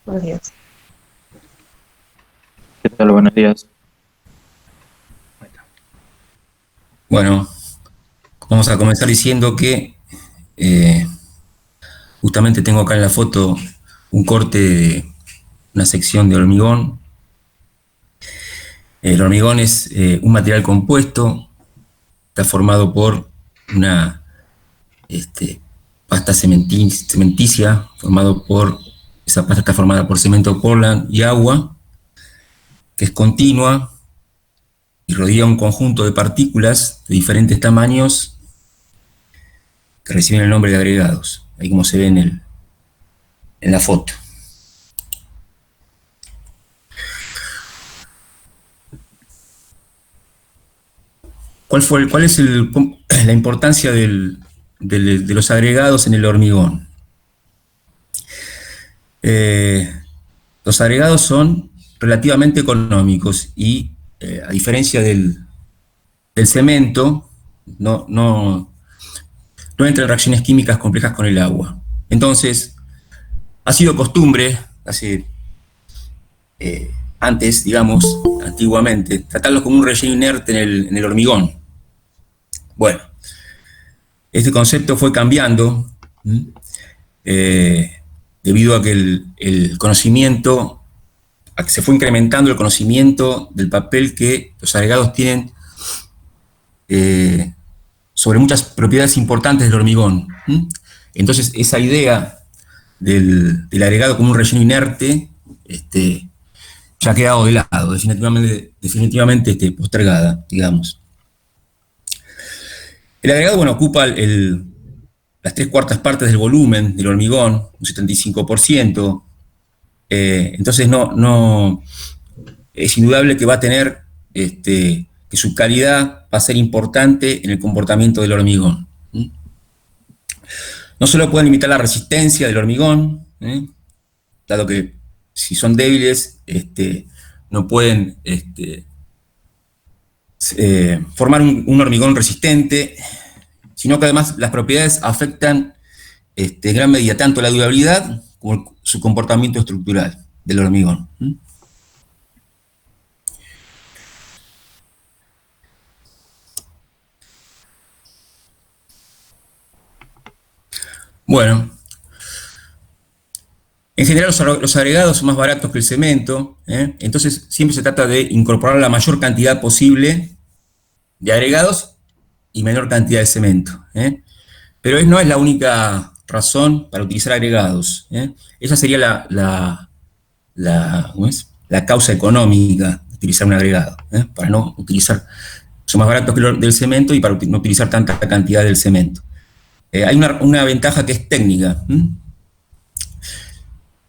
Buenos días. ¿Qué tal? Buenos días. Bueno, vamos a comenzar diciendo que eh, justamente tengo acá en la foto un corte de una sección de hormigón. El hormigón es un material compuesto, está formado por una pasta cementicia, esa pasta está formada por cemento Portland y agua, que es continua y rodea un conjunto de partículas de diferentes tamaños que reciben el nombre de agregados, ahí como se ve en la foto. ¿Cuál es la importancia de los agregados en el hormigón? Los agregados son relativamente económicos y, a diferencia del cemento, no entran reacciones químicas complejas con el agua. Entonces, ha sido costumbre, antes, digamos, antiguamente, tratarlos como un relleno inerte en el hormigón. Bueno, este concepto fue cambiando debido a que el conocimiento, a que se fue incrementando el conocimiento del papel que los agregados tienen sobre muchas propiedades importantes del hormigón. Entonces, esa idea del agregado como un relleno inerte ya ha quedado de lado, definitivamente postergada, digamos. El agregado, bueno, ocupa las 3/4 partes del volumen del hormigón, un 75%. Entonces es indudable que va a tener, que su calidad va a ser importante en el comportamiento del hormigón. No solo pueden limitar la resistencia del hormigón, dado que si son débiles, no pueden formar un hormigón resistente, sino que además las propiedades afectan en gran medida tanto la durabilidad como su comportamiento estructural del hormigón. Bueno, en general los agregados son más baratos que el cemento, entonces siempre se trata de incorporar la mayor cantidad posible de agregados y menor cantidad de cemento. Pero no es la única razón para utilizar agregados. Esa sería la causa económica de utilizar un agregado, para no utilizar, son más baratos que los del cemento y para no utilizar tanta cantidad del cemento. Hay una ventaja que es técnica.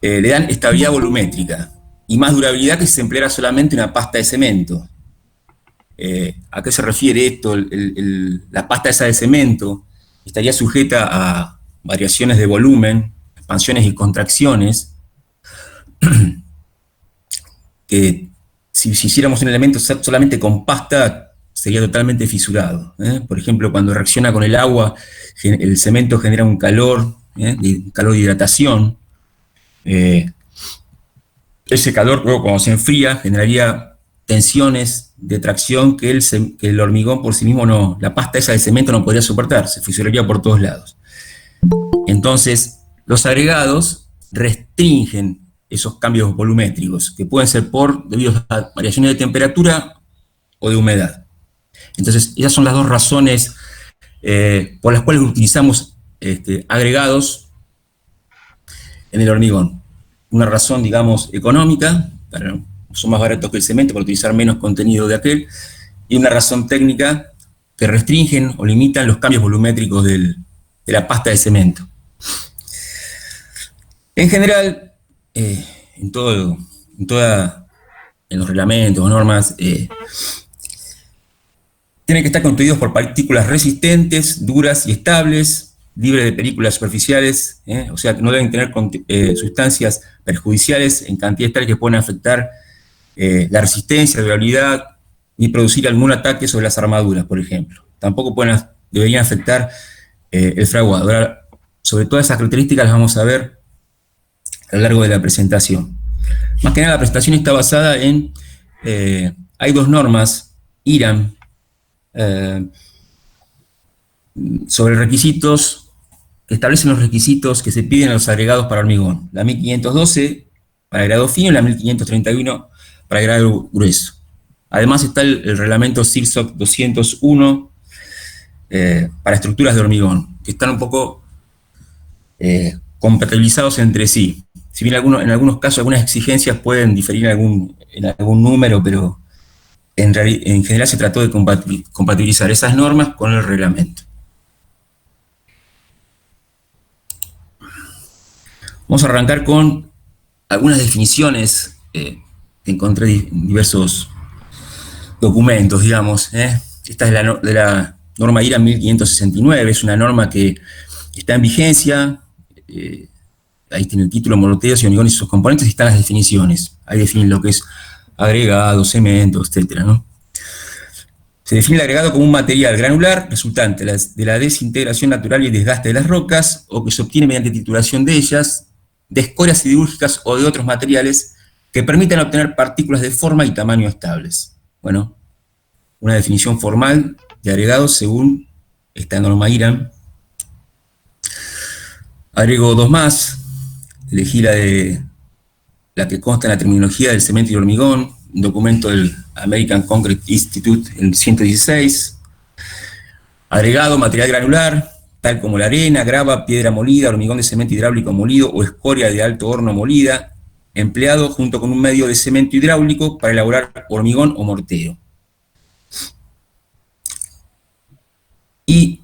Le dan estabilidad volumétrica y más durabilidad que si se empleara solamente una pasta de cemento. ¿A qué se refiere esto? La pasta esa de cemento estaría sujeta a variaciones de volumen, expansiones y contracciones, que si hiciéramos un elemento solamente con pasta, sería totalmente fisurado. Por ejemplo, cuando reacciona con el agua, el cemento genera un calor de hidratación. Ese calor, luego cuando se enfría, generaría tensiones de tracción que el hormigón por sí mismo la pasta esa de cemento no podría soportar, se fisuraría por todos lados. Entonces, los agregados restringen esos cambios volumétricos, que pueden ser debido a variaciones de temperatura o de humedad. Entonces, esas son las dos razones por las cuales utilizamos agregados en el hormigón. Una razón, digamos, económica, son más baratos que el cemento para utilizar menos contenido de aquel, y una razón técnica que restringen o limitan los cambios volumétricos de la pasta de cemento. En general, en los reglamentos o normas, tienen que estar construidos por partículas resistentes, duras y estables, libres de películas superficiales, o sea, que no deben tener sustancias perjudiciales en cantidades tales que puedan afectar la resistencia, la durabilidad, ni producir algún ataque sobre las armaduras, por ejemplo. Tampoco deberían afectar el fraguado. Ahora, sobre todas esas características las vamos a ver a lo largo de la presentación. Más que nada, la presentación está basada en, hay dos normas, IRAM, sobre requisitos, que establecen los requisitos que se piden a los agregados para hormigón. La 1512 para grado fino y la 1531 para grado grueso. Además está el reglamento CIRSOC 201 para estructuras de hormigón, que están un poco compatibilizados entre sí. Si bien en algunos casos algunas exigencias pueden diferir en algún número, pero en general se trató de compatibilizar esas normas con el reglamento. Vamos a arrancar con algunas definiciones que encontré en diversos documentos, digamos. Esta es de la norma IRAM 1569, es una norma que está en vigencia. Ahí tiene el título, moroteos y hormigón y sus componentes, y están las definiciones. Ahí definen lo que es agregado, cemento, etc., ¿no? Se define el agregado como un material granular resultante de la desintegración natural y desgaste de las rocas, o que se obtiene mediante trituración de ellas, de escorias siderúrgicas o de otros materiales que permitan obtener partículas de forma y tamaño estables. Bueno, una definición formal de agregado según esta norma IRAM. Agrego dos más. Elegí la que consta en la terminología del cemento y hormigón, un documento del American Concrete Institute, el 116. Agregado, material granular, tal como la arena, grava, piedra molida, hormigón de cemento hidráulico molido o escoria de alto horno molida, empleado junto con un medio de cemento hidráulico para elaborar hormigón o mortero. Y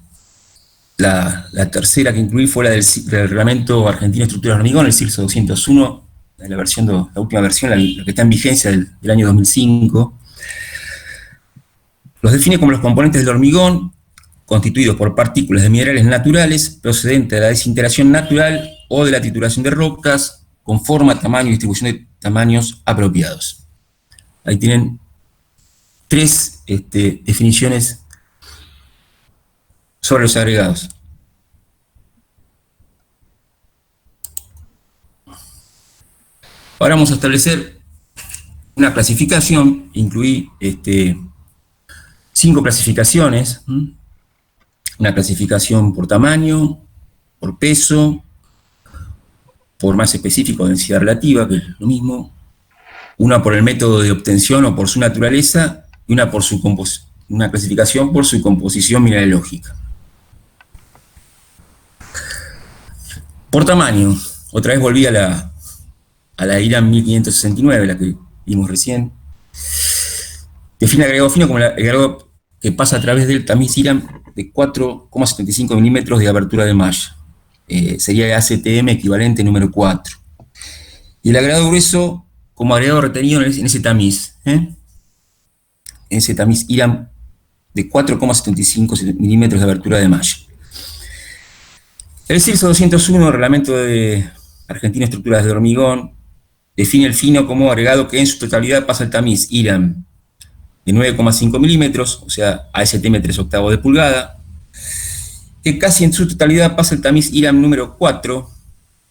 la tercera que incluí fue la del Reglamento Argentino de Estructuras de Hormigón, el CIRSO 201, la última versión, la que está en vigencia del año 2005. Los define como los componentes del hormigón constituidos por partículas de minerales naturales procedentes de la desintegración natural o de la trituración de rocas con forma, tamaño y distribución de tamaños apropiados. Ahí tienen tres definiciones sobre los agregados. Ahora vamos a establecer una clasificación. Incluí 5 clasificaciones. Una clasificación por tamaño, por peso, por más específico, densidad relativa, que es lo mismo. Una por el método de obtención o por su naturaleza, y una clasificación por su composición mineralógica. Por tamaño, otra vez volví a la IRAM 1569, la que vimos recién. Define el agregado fino como el agregado que pasa a través del tamiz IRAM de 4,75 milímetros de abertura de malla. Sería ACTM equivalente número 4. Y el agregado grueso como agregado retenido en ese tamiz. En ese tamiz IRAM de 4,75 milímetros de abertura de malla. El CIRSO 201, el Reglamento de Argentino de Estructuras de Hormigón, define el fino como agregado que en su totalidad pasa el tamiz IRAM de 9,5 milímetros, o sea, ASTM 3/8 de pulgada, que casi en su totalidad pasa el tamiz IRAM número 4,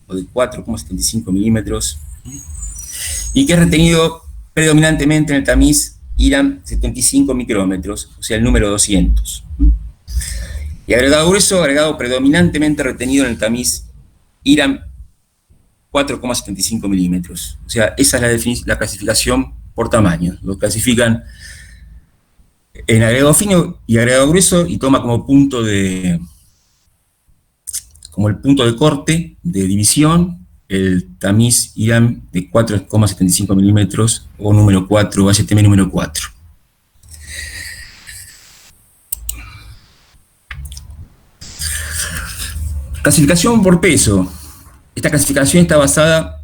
o de 4,75 milímetros, y que es retenido predominantemente en el tamiz IRAM 75 micrómetros, o sea, el número 200. Y agregado grueso, agregado predominantemente retenido en el tamiz IRAM 4,75 milímetros. O sea, esa es la clasificación por tamaño. Lo clasifican en agregado fino y agregado grueso y toma como el punto de corte, de división, el tamiz IRAM de 4,75 milímetros o número 4, ASTM número 4. Clasificación por peso. Esta clasificación está basada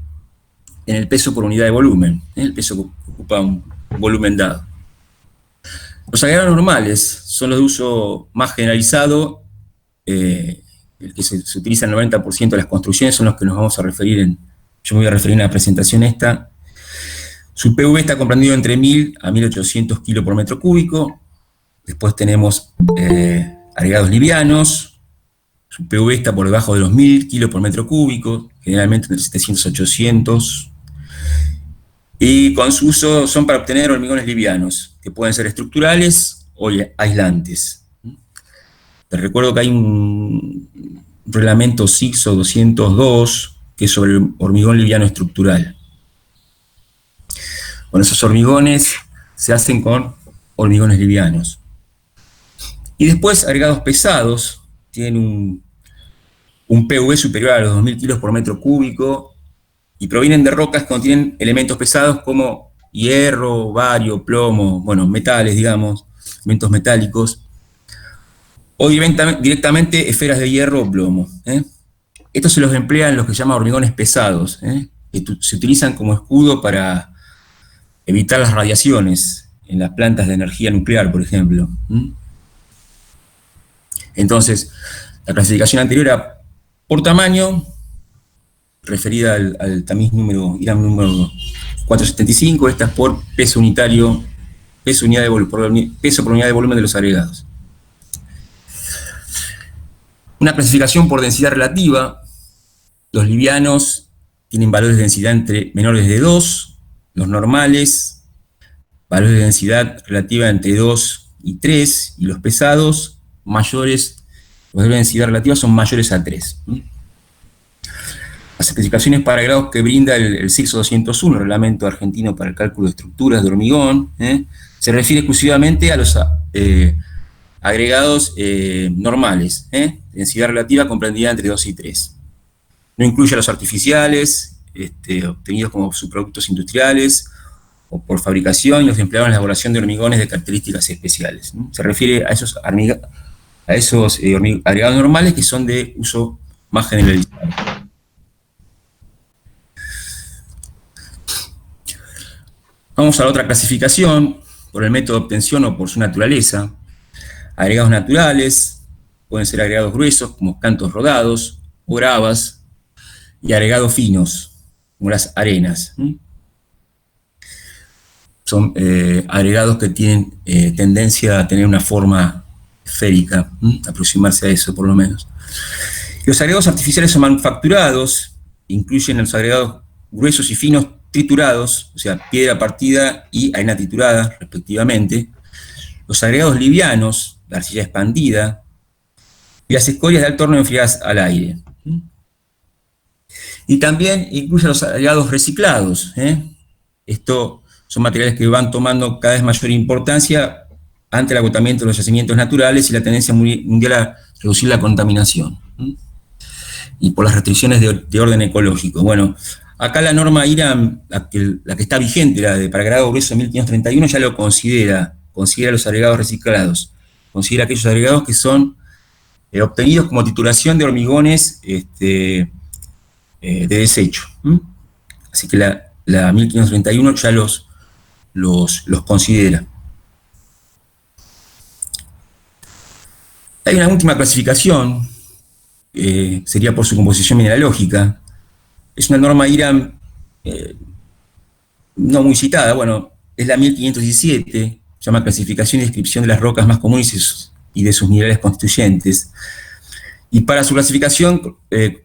en el peso por unidad de volumen, el peso que ocupa un volumen dado. Los agregados normales son los de uso más generalizado, el que se utiliza en el 90% de las construcciones, son los que nos vamos a referir yo me voy a referir en la presentación esta. Su PV está comprendido entre 1000 a 1800 kilos por metro cúbico. Después tenemos agregados livianos, Su PV está por debajo de los 1000 kilos por metro cúbico, generalmente entre 700 y 800. Y con su uso son para obtener hormigones livianos, que pueden ser estructurales o aislantes. Te recuerdo que hay un reglamento CIGSO 202, que es sobre el hormigón liviano estructural. Bueno, esos hormigones se hacen con hormigones livianos. Y después, agregados pesados, tienen un PV superior a los 2000 kilos por metro cúbico y provienen de rocas que contienen elementos pesados como hierro, bario, plomo, bueno, metales, digamos, elementos metálicos, o directamente esferas de hierro o plomo. Estos se los emplea en los que se llaman hormigones pesados, que se utilizan como escudo para evitar las radiaciones en las plantas de energía nuclear, por ejemplo. Entonces, la clasificación anterior era por tamaño, referida al tamiz IRAM número 475, esta es por peso unitario, peso por unidad de volumen de los agregados. Una clasificación por densidad relativa. Los livianos tienen valores de densidad entre menores de 2, los normales, valores de densidad relativa entre 2 y 3, y los pesados, mayores, los valores de densidad relativa son mayores a 3. Las especificaciones para agregados que brinda el CIGSO 201, el Reglamento Argentino para el Cálculo de Estructuras de Hormigón, se refiere exclusivamente a los agregados normales, densidad relativa comprendida entre 2 y 3. No incluye a los artificiales, obtenidos como subproductos industriales o por fabricación, y los empleados en la elaboración de hormigones de características especiales. Se refiere a esos agregados normales que son de uso más generalizado. Vamos a la otra clasificación, por el método de obtención o por su naturaleza. Agregados naturales, pueden ser agregados gruesos, como cantos rodados, o gravas, y agregados finos, como las arenas. Son agregados que tienen tendencia a tener una forma esférica, aproximarse a eso por lo menos. Los agregados artificiales son manufacturados, incluyen los agregados gruesos y finos triturados, o sea, piedra partida y arena triturada, respectivamente. Los agregados livianos, la arcilla expandida, y las escorias de alto horno enfriadas al aire. Y también incluye los agregados reciclados. Esto son materiales que van tomando cada vez mayor importancia ante el agotamiento de los yacimientos naturales y la tendencia mundial a reducir la contaminación. Y por las restricciones de orden ecológico. Bueno, acá la norma IRAM, la que está vigente, la de para agregado grueso 1531, ya lo considera los agregados reciclados. Considera aquellos agregados que son obtenidos como titulación de hormigones de desecho. Así que la 1531 ya los considera. Hay una última clasificación, sería por su composición mineralógica. Es una norma IRAM no muy citada, bueno, es la 1517, se llama Clasificación y Descripción de las Rocas más comunes y de sus minerales constituyentes. Y para su clasificación,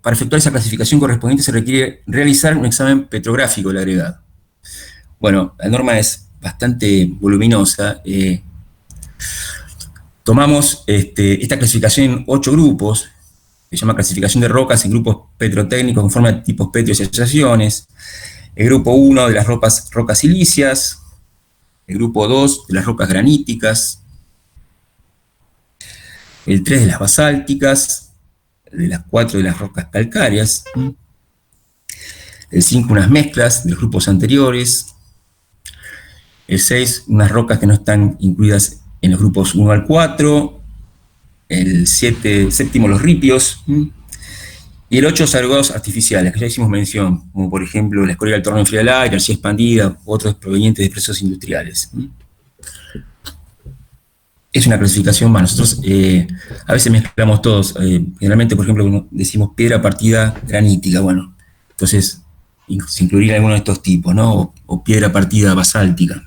para efectuar esa clasificación correspondiente se requiere realizar un examen petrográfico del agregado. Bueno, la norma es bastante voluminosa. Tomamos esta clasificación en 8 grupos, se llama clasificación de rocas en grupos petrotécnicos conforme a tipos pétreos y asociaciones. El grupo 1 de las rocas silíceas, el grupo 2 de las rocas graníticas, el 3 de las basálticas, de las 4 de las rocas calcáreas, el 5 unas mezclas de los grupos anteriores, el 6 unas rocas que no están incluidas en los grupos 1 al 4, el 7 los ripios, y el 8 los agregados artificiales, que ya hicimos mención, como por ejemplo la escoria del torno enfriada al aire, arcilla expandida, u otros provenientes de procesos industriales. Es una clasificación más. Nosotros a veces mezclamos todos, generalmente, por ejemplo, decimos piedra partida granítica, bueno, entonces se incluiría alguno de estos tipos, ¿no? O piedra partida basáltica.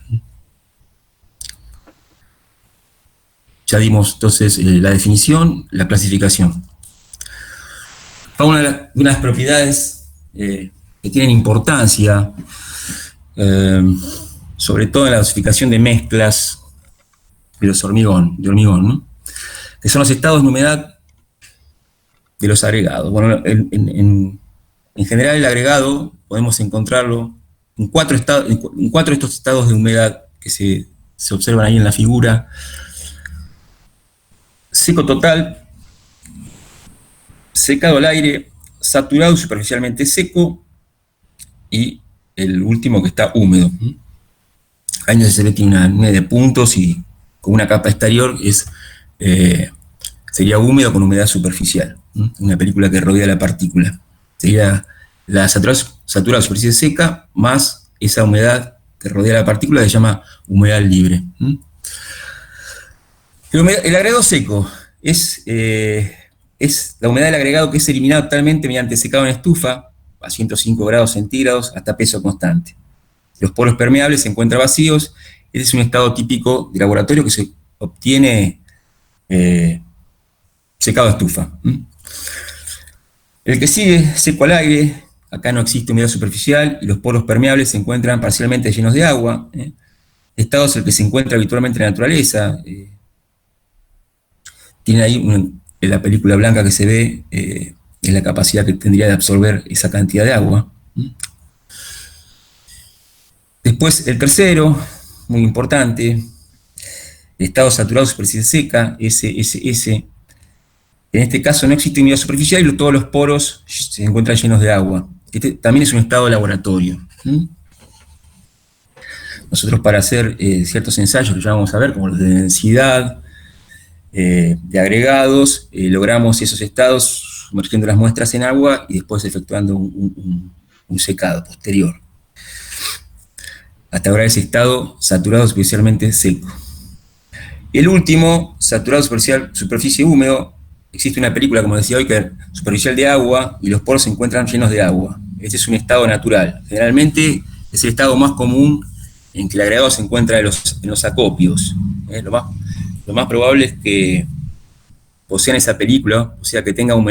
Ya dimos entonces la definición, la clasificación. Una de las propiedades que tienen importancia, sobre todo en la dosificación de mezclas de hormigón, ¿no? Que son los estados de humedad de los agregados. Bueno, en general el agregado podemos encontrarlo en cuatro de estos estados de humedad que se observan ahí en la figura. Seco total, secado al aire, saturado y superficialmente seco, y el último que está húmedo. Ahí se ve que tiene una de puntos y con una capa exterior sería húmedo con humedad superficial. Una película que rodea la partícula. Sería la saturada superficie seca más esa humedad que rodea la partícula, que se llama humedad libre. El agregado seco es la humedad del agregado que es eliminada totalmente mediante secado en estufa a 105 grados centígrados hasta peso constante. Los poros permeables se encuentran vacíos. Este es un estado típico de laboratorio que se obtiene secado a estufa. El que sigue, seco al aire, acá no existe humedad superficial y los poros permeables se encuentran parcialmente llenos de agua. Estado es el que se encuentra habitualmente en la naturaleza. Tiene ahí en la película blanca que se ve, es la capacidad que tendría de absorber esa cantidad de agua. Después el tercero, muy importante, el estado saturado de superficie seca, SSS. En este caso no existe humedad superficial y todos los poros se encuentran llenos de agua. Este también es un estado de laboratorio. Nosotros, para hacer ciertos ensayos que ya vamos a ver, como los de densidad, de agregados, logramos esos estados sumergiendo las muestras en agua y después efectuando un secado posterior, hasta lograr ese estado saturado superficialmente seco. El último, saturado superficie húmedo. Existe una película, como decía hoy, que es superficial de agua y los poros se encuentran llenos de agua. Este es un estado natural. Generalmente es el estado más común en que el agregado se encuentra en los acopios. Lo más probable es que posean esa película, o sea, que tenga un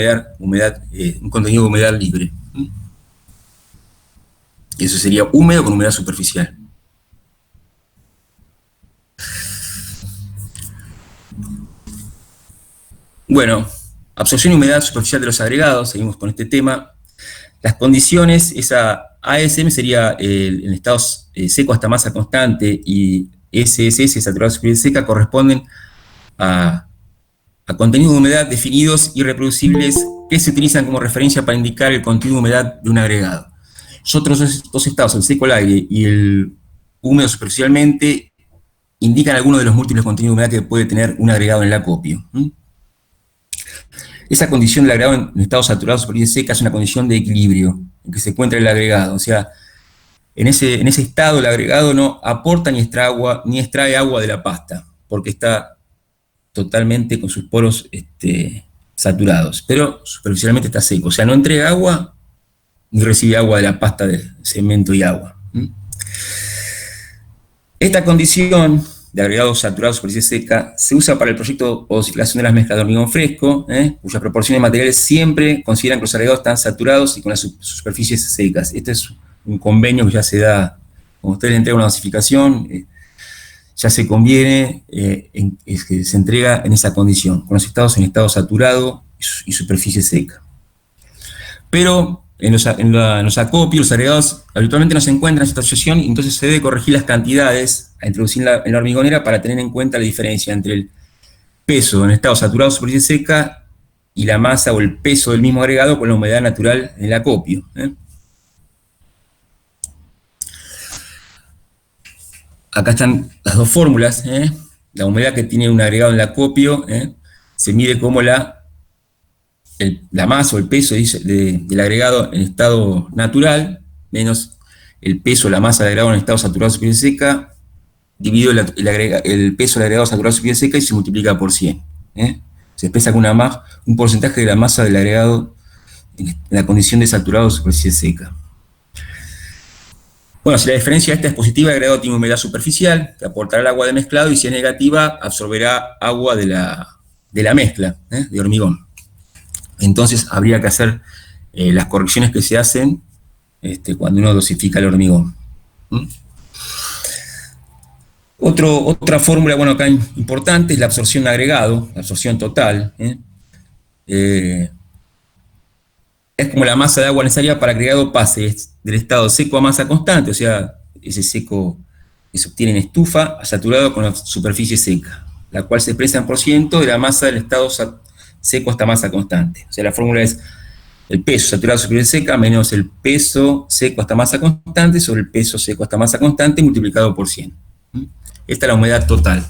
contenido de humedad libre. Y eso sería húmedo con humedad superficial. Bueno, absorción y humedad superficial de los agregados, seguimos con este tema. Las condiciones, esa ASM sería en estados secos hasta masa constante, y SSS, saturado de superficie seca, corresponden a contenidos de humedad definidos y reproducibles que se utilizan como referencia para indicar el contenido de humedad de un agregado. Los otros dos estados, el seco al aire y el húmedo superficialmente, indican algunos de los múltiples contenidos de humedad que puede tener un agregado en el acopio. Esa condición del agregado en estado saturado de superficie seca es una condición de equilibrio en que se encuentra el agregado. O sea, en ese estado el agregado no aporta ni extrae agua de la pasta, porque está totalmente con sus poros saturados, pero superficialmente está seco. O sea, no entrega agua ni recibe agua de la pasta de cemento y agua. Esta condición de agregado saturado de superficie seca se usa para el proyecto o dosificación de las mezclas de hormigón fresco, cuyas proporciones de materiales siempre consideran que los agregados están saturados y con las superficies secas. Este es un convenio que ya se da, cuando ustedes le entregan una dosificación, ya se conviene que se entrega en esa condición, con los estados en estado saturado y superficie seca. Pero en los acopios, los agregados habitualmente no se encuentran en esta situación, y entonces se debe corregir las cantidades a introducir en la hormigonera para tener en cuenta la diferencia entre el peso en estado saturado de superficie seca y la masa o el peso del mismo agregado con la humedad natural en el acopio. Acá están las dos fórmulas. La humedad que tiene un agregado en el acopio se mide como la masa o el peso del agregado en estado natural menos el peso o la masa del agregado en estado saturado de superficie seca, dividido el peso del agregado saturado de superficie seca y se multiplica por 100. Se expresa con un porcentaje de la masa del agregado en la condición de saturado de superficie seca. Bueno, si la diferencia esta es positiva, el agregado tiene humedad superficial, que aportará el agua de mezclado, y si es negativa, absorberá agua de la mezcla, de hormigón. Entonces habría que hacer las correcciones que se hacen cuando uno dosifica el hormigón. ¿Mm? Otra fórmula, bueno, acá importante es la absorción de agregado, la absorción total. Es como la masa de agua necesaria para que el agregado pase del estado seco a masa constante, o sea, ese seco que se obtiene en estufa, a saturado con la superficie seca, la cual se expresa en % de la masa del estado seco hasta masa constante. O sea, la fórmula es el peso saturado sobre superficie seca menos el peso seco hasta masa constante sobre el peso seco hasta masa constante multiplicado por 100. Esta es la humedad total.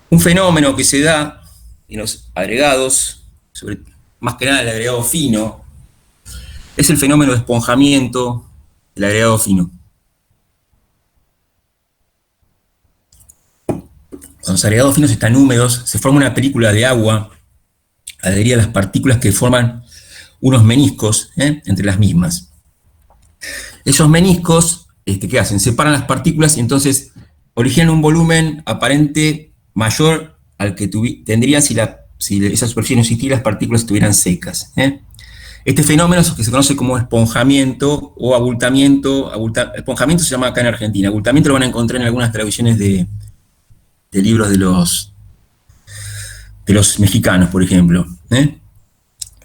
Un fenómeno que se da en los agregados, más que nada el agregado fino, es el fenómeno de esponjamiento del agregado fino. Cuando los agregados finos están húmedos, se forma una película de agua adherida a las partículas que forman unos meniscos entre las mismas. Esos meniscos, ¿qué hacen? Separan las partículas y entonces originan un volumen aparente mayor al que tendrían si esa superficie no existiera y las partículas estuvieran secas. Este fenómeno es lo que se conoce como esponjamiento o abultamiento. Esponjamiento se llama acá en Argentina. Abultamiento lo van a encontrar en algunas traducciones de libros de los mexicanos, por ejemplo.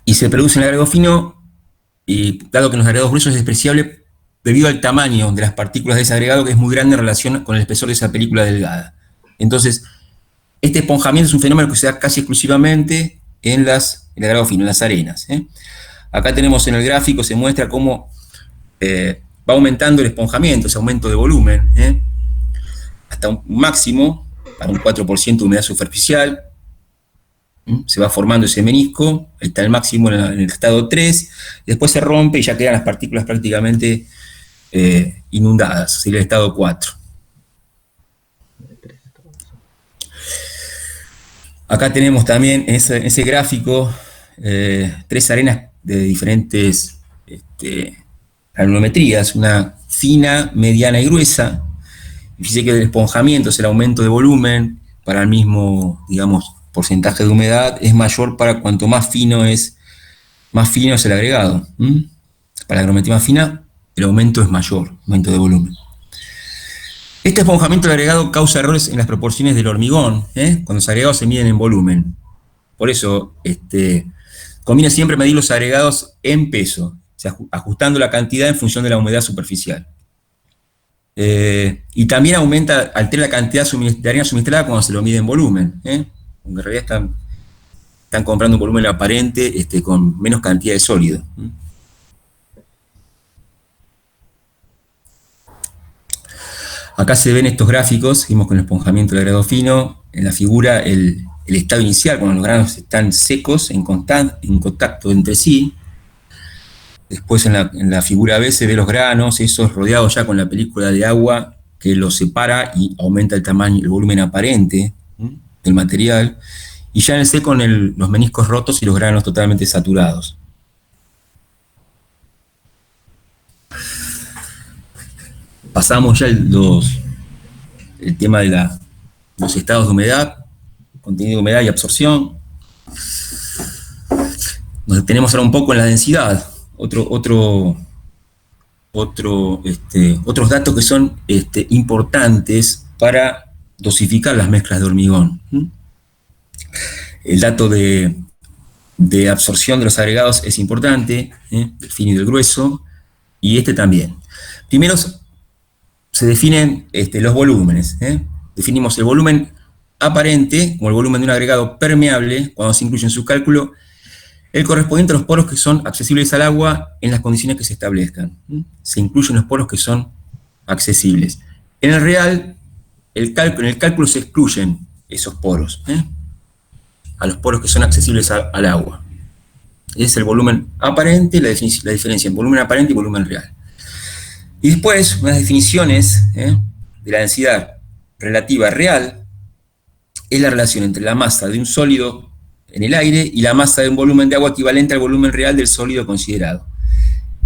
Y se produce en el agregado fino, y dado que en los agregados gruesos es despreciable debido al tamaño de las partículas de ese agregado, que es muy grande en relación con el espesor de esa película delgada. Entonces, este esponjamiento es un fenómeno que se da casi exclusivamente en el agregado fino, en las arenas. Acá tenemos en el gráfico, se muestra cómo va aumentando el esponjamiento, ese aumento de volumen, hasta un máximo, para un 4% de humedad superficial. Se va formando ese menisco, ahí está el máximo en el estado 3, después se rompe y ya quedan las partículas prácticamente inundadas, sería el estado 4. Acá tenemos también en ese gráfico 3 arenas de diferentes granulometrías, una fina, mediana y gruesa. Fíjense que el esponjamiento es el aumento de volumen para el mismo, digamos, porcentaje de humedad, es mayor para cuanto más fino es el agregado. Para la granulometría más fina, el aumento es mayor, aumento de volumen. Este esponjamiento del agregado causa errores en las proporciones del hormigón, cuando los agregados se miden en volumen. Por eso, conviene siempre medir los agregados en peso, o sea, ajustando la cantidad en función de la humedad superficial. Y también altera la cantidad de arena suministrada cuando se lo mide en volumen, porque en realidad están comprando un volumen aparente con menos cantidad de sólido. Acá se ven estos gráficos, seguimos con el esponjamiento del agregado fino. En la figura, el estado inicial, cuando los granos están secos, en contacto entre sí. Después en la figura B se ve los granos, esos rodeados ya con la película de agua que los separa y aumenta el tamaño, el volumen aparente del material. Y ya en el C con los meniscos rotos y los granos totalmente saturados. Pasamos ya el tema de los estados de humedad, contenido de humedad y absorción. Nos detenemos ahora un poco en la densidad. Otros datos que son importantes para dosificar las mezclas de hormigón. El dato de absorción de los agregados es importante, del fino y del grueso, y también. Primero se definen los volúmenes. Definimos el volumen aparente como el volumen de un agregado permeable cuando se incluye en su cálculo el correspondiente a los poros que son accesibles al agua en las condiciones que se establezcan. Se incluyen los poros que son accesibles. En el real, en el cálculo se excluyen esos poros, a los poros que son accesibles al agua. Es el volumen aparente, la diferencia en volumen aparente y volumen real. Y después, unas definiciones de la densidad relativa real es la relación entre la masa de un sólido en el aire y la masa de un volumen de agua equivalente al volumen real del sólido considerado.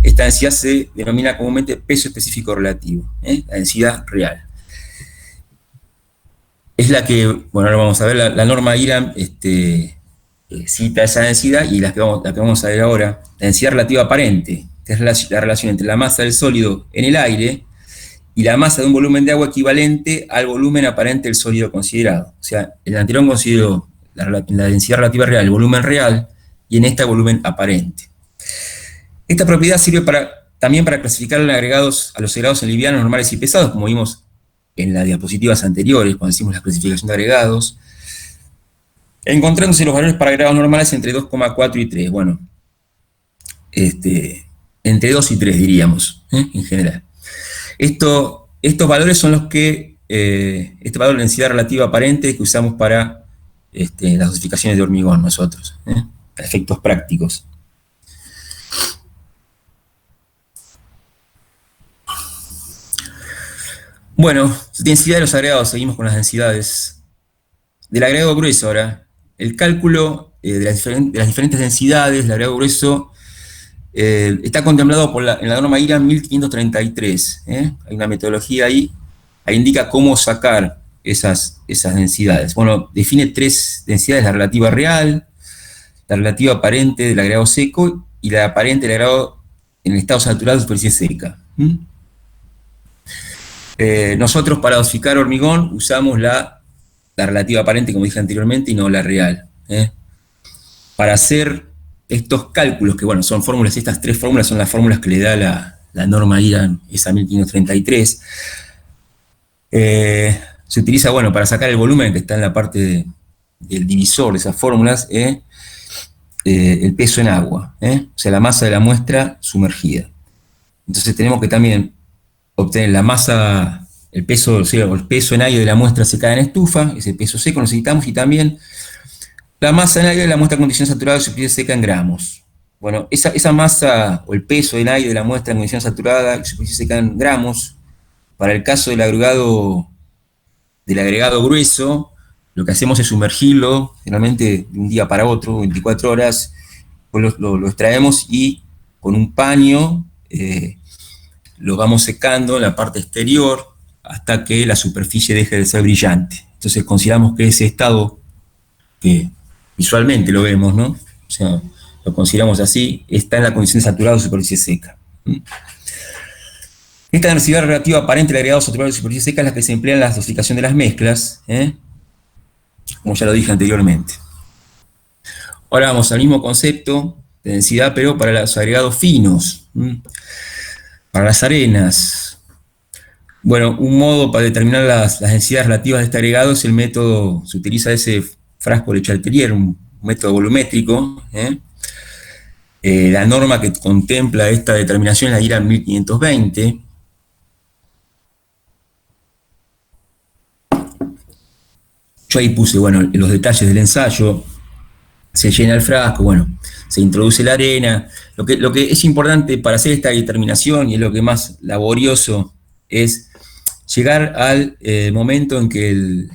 Esta densidad se denomina comúnmente peso específico relativo, la densidad real. es la que, bueno, ahora vamos a ver, la norma IRAM cita esa densidad, y la que vamos a ver ahora, la densidad relativa aparente, que es la relación entre la masa del sólido en el aire y la masa de un volumen de agua equivalente al volumen aparente del sólido considerado. O sea, en el anterior consideró la densidad relativa real, el volumen real, y en esta el volumen aparente. Esta propiedad sirve también para clasificar a los agregados en livianos, normales y pesados, como vimos en las diapositivas anteriores, cuando hicimos la clasificación de agregados, encontrándose los valores para agregados normales entre 2,4 y 3. Bueno, entre 2 y 3 diríamos, en general. Estos valores son los que, este valor de densidad relativa aparente que usamos para las dosificaciones de hormigón nosotros, para efectos prácticos. Bueno, densidad de los agregados, seguimos con las densidades. Del agregado grueso ahora, el cálculo de las diferentes densidades del agregado grueso está contemplado en la norma IRAM 1533. Hay una metodología ahí indica cómo sacar esas densidades. Bueno, define 3 densidades: la relativa real, la relativa aparente del agregado seco y la aparente del agregado en el estado saturado de superficie seca. Nosotros para dosificar hormigón usamos la relativa aparente, como dije anteriormente, y no la real. Para hacer estos cálculos, que bueno, son fórmulas, estas 3 fórmulas son las fórmulas que le da la norma IRAM, esa 1533, se utiliza, bueno, para sacar el volumen que está en la parte del divisor de esas fórmulas, el peso en agua, o sea, la masa de la muestra sumergida. Entonces tenemos que también obtener la masa, el peso, o sea, el peso en aire de la muestra secada en estufa, ese peso seco necesitamos, y también la masa en aire de la muestra en condición saturada de superficie seca en gramos. Bueno, esa masa o el peso en aire de la muestra en condición saturada de superficie seca en gramos, para el caso del agregado grueso, lo que hacemos es sumergirlo, generalmente de un día para otro, 24 horas, pues lo extraemos y con un paño lo vamos secando en la parte exterior hasta que la superficie deje de ser brillante. Entonces consideramos que ese estado, que visualmente lo vemos, ¿no? O sea, lo consideramos así, está en la condición de saturado de superficie seca. Esta densidad relativa aparente del agregado saturado de superficie seca es la que se emplea en la dosificación de las mezclas, como ya lo dije anteriormente. Ahora vamos al mismo concepto de densidad, pero para los agregados finos, para las arenas. Bueno, un modo para determinar las densidades relativas de este agregado es el método, se utiliza ese frasco de Chatelier, un método volumétrico. La norma que contempla esta determinación es la IRAM 1520. Yo ahí puse, bueno, los detalles del ensayo. Se llena el frasco, bueno, se introduce la arena. Lo que es importante para hacer esta determinación, y es lo que más laborioso, es llegar al momento en que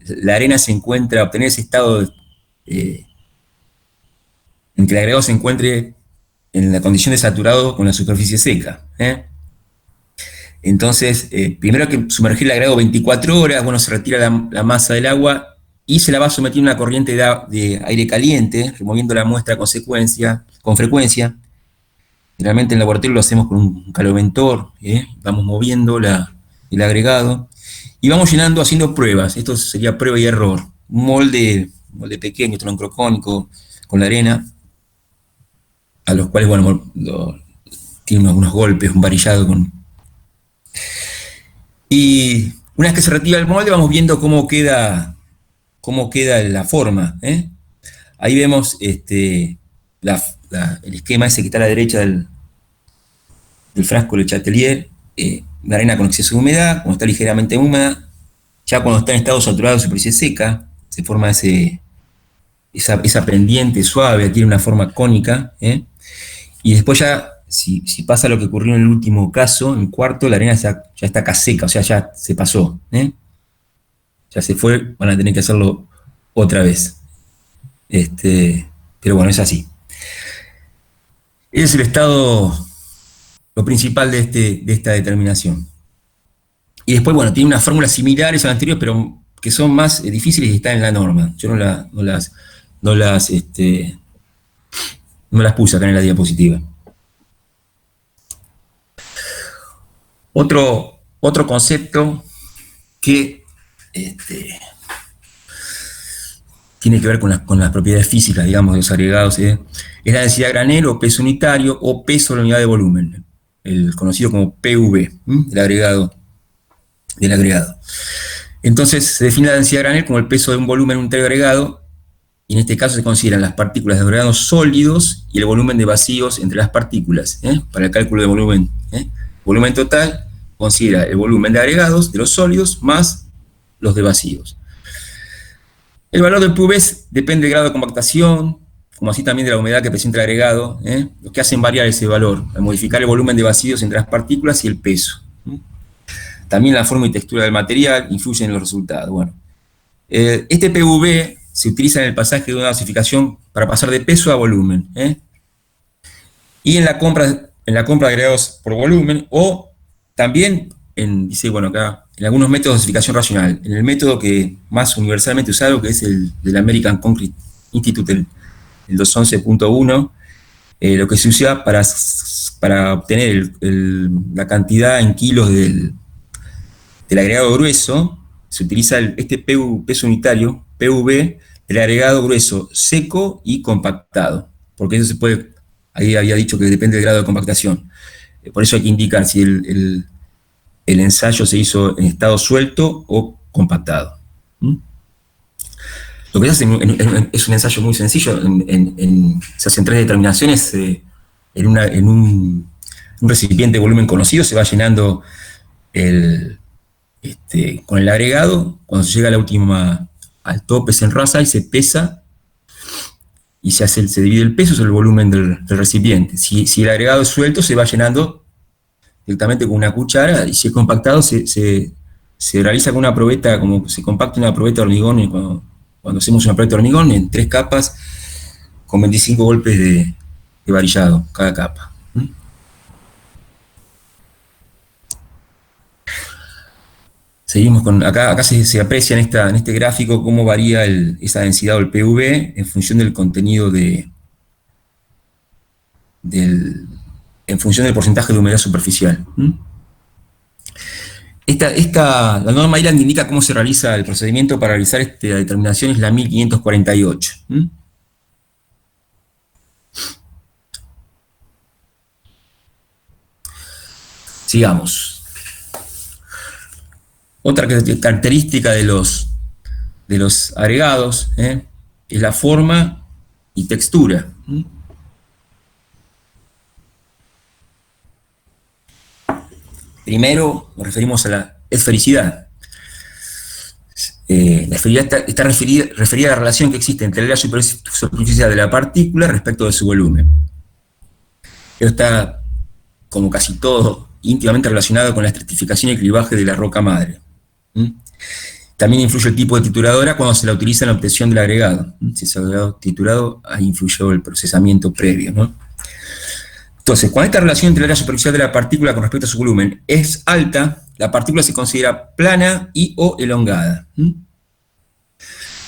la arena se encuentra, obtener ese estado en que el agregado se encuentre en la condición de saturado con la superficie seca. Entonces, primero hay que sumergir el agregado 24 horas, bueno, se retira la masa del agua y se la va a someter a una corriente de aire caliente, removiendo la muestra con frecuencia. Generalmente en el laboratorio lo hacemos con un caloventor, vamos moviendo el agregado y vamos llenando, haciendo pruebas. Esto sería prueba y error. Un molde pequeño, troncrocónico, con la arena, a los cuales, bueno, tiene algunos golpes, un varillado con... Y una vez que se retira el molde, vamos viendo cómo queda la forma. Ahí vemos el esquema ese que está a la derecha del frasco de Chatelier, la arena con exceso de humedad, cuando está ligeramente húmeda, ya cuando está en estado saturado de superficie seca, se forma esa pendiente suave, tiene una forma cónica, y después ya, si pasa lo que ocurrió en el último caso, en el cuarto, la arena ya está acá seca, o sea, ya se pasó, ya se fue, van a tener que hacerlo otra vez. Pero bueno, es así. Ese es el estado, lo principal de esta determinación. Y después, bueno, tiene unas fórmulas similares a las anteriores, pero que son más difíciles y están en la norma. Yo no las puse acá en la diapositiva. Otro concepto que tiene que ver con las propiedades físicas, digamos, de los agregados, es la densidad granel o peso unitario o peso de la unidad de volumen, el conocido como PV, del agregado. Entonces se define la densidad granel como el peso de un volumen unitario agregado, y en este caso se consideran las partículas de agregados sólidos y el volumen de vacíos entre las partículas, para el cálculo de volumen. Volumen total considera el volumen de agregados de los sólidos más los de vacíos. El valor del PV depende del grado de compactación, como así también de la humedad que presenta el agregado, lo que hacen variar ese valor, al modificar el volumen de vacíos entre las partículas y el peso. También la forma y textura del material influyen en los resultados. Bueno, este PV se utiliza en el pasaje de una dosificación para pasar de peso a volumen, y en la compra de agregados por volumen, o también dice, bueno, acá, en algunos métodos de dosificación racional. En el método que más universalmente usado, que es el del American Concrete Institute, el 211.1, lo que se usa para obtener la cantidad en kilos del agregado grueso, se utiliza este peso unitario, PV, del agregado grueso seco y compactado, porque eso se puede, ahí había dicho que depende del grado de compactación. Por eso hay que indicar si el ensayo se hizo en estado suelto o compactado. Lo que se hace es un ensayo muy sencillo, se hacen 3 determinaciones, en un recipiente de volumen conocido se va llenando con el agregado. Cuando se llega al tope se enrasa y se pesa, y se divide el peso sobre el volumen del recipiente. Si el agregado es suelto, se va llenando directamente con una cuchara, y si es compactado, se realiza con una probeta, como se compacta una probeta de hormigón, cuando hacemos una probeta de hormigón, en 3 capas, con 25 golpes de varillado cada capa. Seguimos con, acá se aprecia en este gráfico cómo varía esa densidad o el PV en función del contenido en función del porcentaje de humedad superficial. La norma Iland indica cómo se realiza el procedimiento para realizar esta determinación, es la 1548. Sigamos. Otra característica de los agregados es la forma y textura. Primero nos referimos a la esfericidad. La esfericidad está referida a la relación que existe entre la superficie de la partícula respecto de su volumen. Esto está, como casi todo, íntimamente relacionado con la estratificación y clivaje de la roca madre. También influye el tipo de trituradora cuando se la utiliza en la obtención del agregado. Si es agregado triturado, ahí influyó el procesamiento previo, ¿no? Entonces, cuando esta relación entre el área superficial de la partícula con respecto a su volumen es alta, la partícula se considera plana y o elongada. Si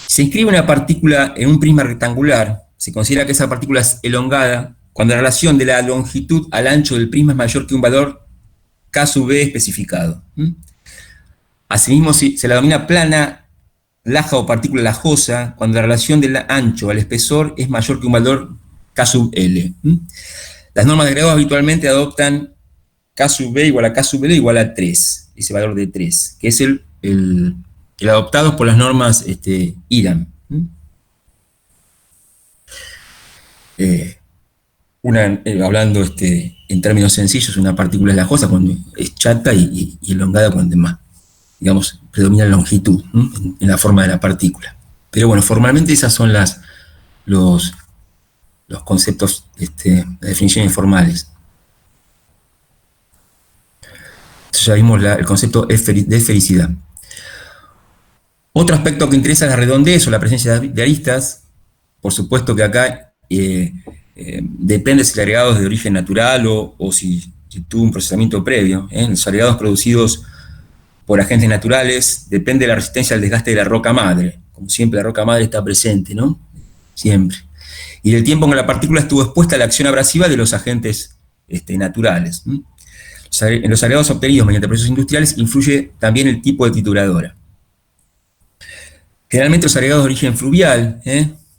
se inscribe una partícula en un prisma rectangular, se considera que esa partícula es elongada cuando la relación de la longitud al ancho del prisma es mayor que un valor K sub B especificado. Asimismo, se la denomina plana, laja o partícula lajosa cuando la relación del ancho al espesor es mayor que un valor K sub L. Las normas de agregados habitualmente adoptan K sub B igual a K sub L igual a 3, ese valor de 3, que es el adoptado por las normas IRAM. Hablando en términos sencillos, una partícula es lajosa cuando es chata y elongada cuando es más, digamos, predomina la longitud en la forma de la partícula. Pero bueno, formalmente esas son los conceptos, las definiciones formales. Entonces ya vimos el concepto de esfericidad. Otro aspecto que interesa es la redondez o la presencia de aristas. Por supuesto que acá depende si el agregado es de origen natural o si tuvo un procesamiento previo. Los agregados producidos por agentes naturales, depende de la resistencia al desgaste de la roca madre. Como siempre, la roca madre está presente, ¿no? Siempre. Y del tiempo en que la partícula estuvo expuesta a la acción abrasiva de los agentes naturales. En los agregados obtenidos mediante procesos industriales influye también el tipo de trituradora. Generalmente los agregados de origen fluvial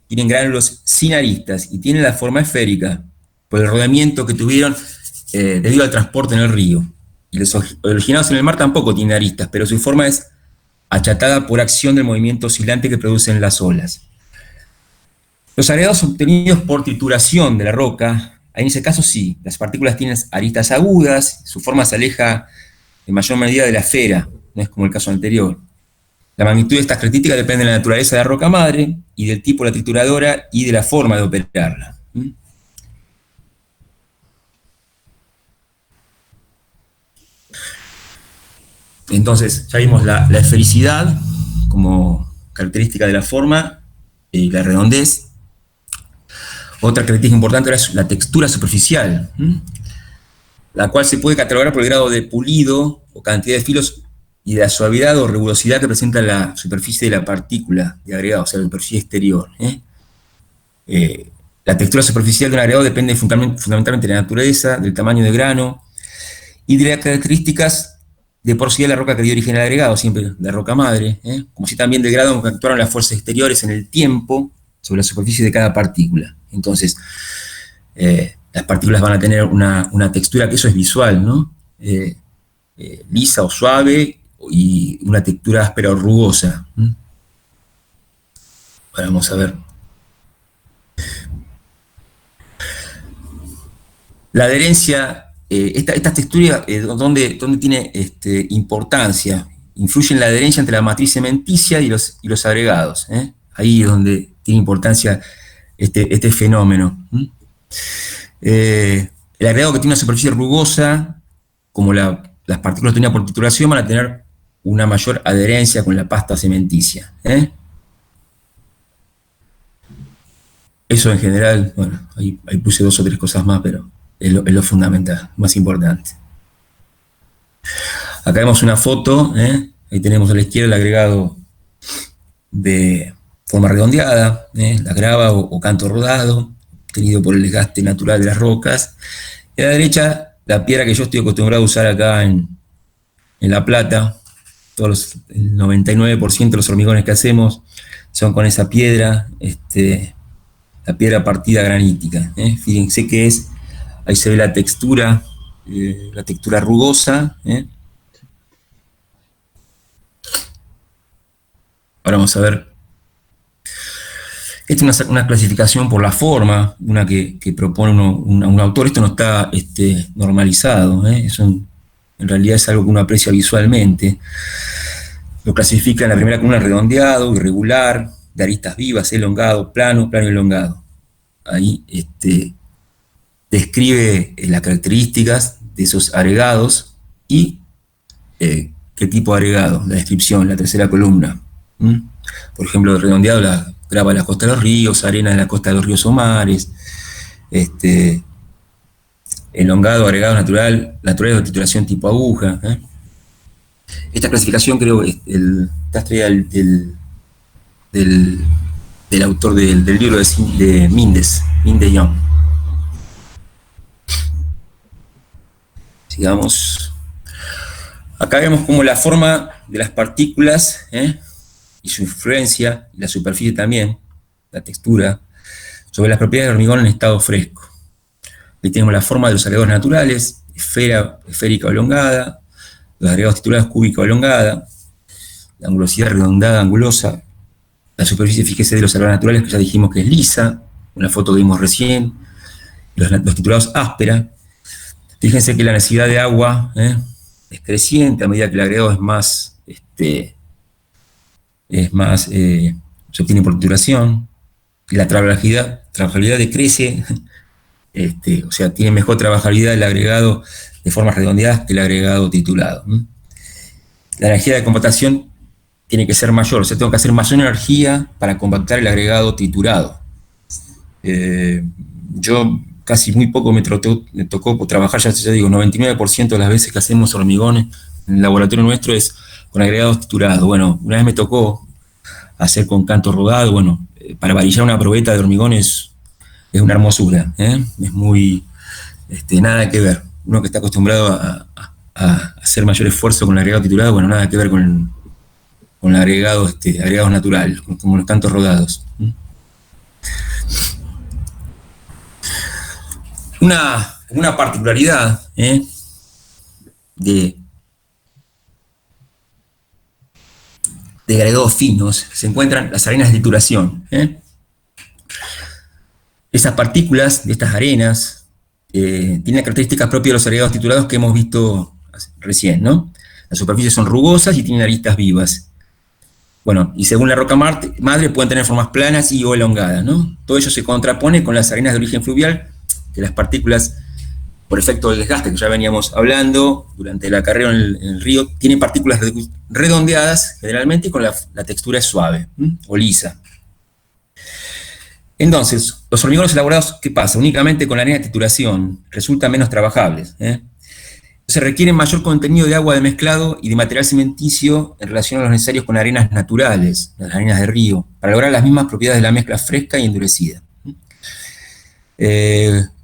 tienen gránulos sin aristas y tienen la forma esférica por el rodamiento que tuvieron debido al transporte en el río. Y los originados en el mar tampoco tienen aristas, pero su forma es achatada por acción del movimiento oscilante que producen las olas. Los agregados obtenidos por trituración de la roca, en ese caso sí, las partículas tienen aristas agudas, su forma se aleja en mayor medida de la esfera, no es como el caso anterior. La magnitud de estas características depende de la naturaleza de la roca madre y del tipo de la trituradora y de la forma de operarla. Entonces, ya vimos la esfericidad como característica de la forma y la redondez. Otra característica importante es la textura superficial, la cual se puede catalogar por el grado de pulido o cantidad de filos y de la suavidad o rugosidad que presenta la superficie de la partícula de agregado, o sea, la superficie exterior. La textura superficial de un agregado depende fundamentalmente de la naturaleza, del tamaño del grano y de las características de porosidad de la roca que dio origen al agregado, siempre la roca madre, como así también del grado en que actuaron las fuerzas exteriores en el tiempo sobre la superficie de cada partícula. Entonces, las partículas van a tener una textura que eso es visual, ¿no? Lisa o suave, y una textura áspera o rugosa. Ahora vamos a ver. La adherencia, esta textura, ¿dónde tiene importancia? Influye en la adherencia entre la matriz cementicia y los agregados. Ahí es donde tiene importancia este fenómeno. El agregado que tiene una superficie rugosa, como las partículas obtenidas por trituración, van a tener una mayor adherencia con la pasta cementicia. Eso en general, bueno, ahí puse 2 o 3 cosas más, pero es lo fundamental, más importante. Acá vemos una foto, ahí tenemos a la izquierda el agregado de forma redondeada, la grava o canto rodado, obtenido por el desgaste natural de las rocas. Y a la derecha, la piedra que yo estoy acostumbrado a usar acá en La Plata. El 99% de los hormigones que hacemos son con esa piedra, la piedra partida granítica. Fíjense que ahí se ve la textura rugosa. Ahora vamos a ver. Esta es una clasificación por la forma, una que propone un autor. Esto no está normalizado, eso en realidad es algo que uno aprecia visualmente. Lo clasifica en la primera columna redondeado, irregular, de aristas vivas, elongado, plano, plano elongado. Ahí describe las características de esos agregados y qué tipo de agregado, la descripción, la tercera columna. Por ejemplo, redondeado, la grava de la costa de los ríos, arena de la costa de los ríos o mares, elongado, agregado naturales de titulación tipo aguja. Esta clasificación creo que está extraída del autor del libro de Mendes Young. Sigamos. Acá vemos cómo la forma de las partículas y su influencia, y la superficie también, la textura, sobre las propiedades del hormigón en estado fresco. Ahí tenemos la forma de los agregados naturales, esférica o elongada, los agregados titulados cúbica o elongada, la angulosidad redondada, angulosa, la superficie, fíjese, de los agregados naturales, que ya dijimos que es lisa, una foto que vimos recién, los titulados áspera. Fíjense que la necesidad de agua es creciente a medida que el agregado se obtiene por trituración, y la trabajabilidad decrece, o sea, tiene mejor trabajabilidad el agregado de formas redondeadas que el agregado titulado. La energía de compactación tiene que ser mayor, o sea, tengo que hacer mayor energía para compactar el agregado triturado. Yo casi muy poco me tocó trabajar, ya digo, 99% de las veces que hacemos hormigones en el laboratorio nuestro es con agregados triturados. Bueno, una vez me tocó hacer con canto rodado. Bueno, para varillar una probeta de hormigón es una hermosura, ¿eh? Es muy, nada que ver. Uno que está acostumbrado a hacer mayor esfuerzo con el agregado triturado, bueno, nada que ver con el agregado, agregados naturales, como los cantos rodados. Una particularidad de agregados finos se encuentran las arenas de trituración. Esas partículas de estas arenas tienen características propias de los agregados triturados que hemos visto recién, ¿no? Las superficies son rugosas y tienen aristas vivas. Bueno, y según la roca madre pueden tener formas planas y o elongadas, ¿no? Todo ello se contrapone con las arenas de origen fluvial, que las partículas, por efecto del desgaste que ya veníamos hablando durante el acarreo en el río, tienen partículas redondeadas generalmente y con la textura es suave o lisa. Entonces, los hormigones elaborados, ¿qué pasa? Únicamente con la arena de trituración resultan menos trabajables. Se requiere mayor contenido de agua de mezclado y de material cementicio en relación a los necesarios con arenas naturales, las arenas de río, para lograr las mismas propiedades de la mezcla fresca y endurecida.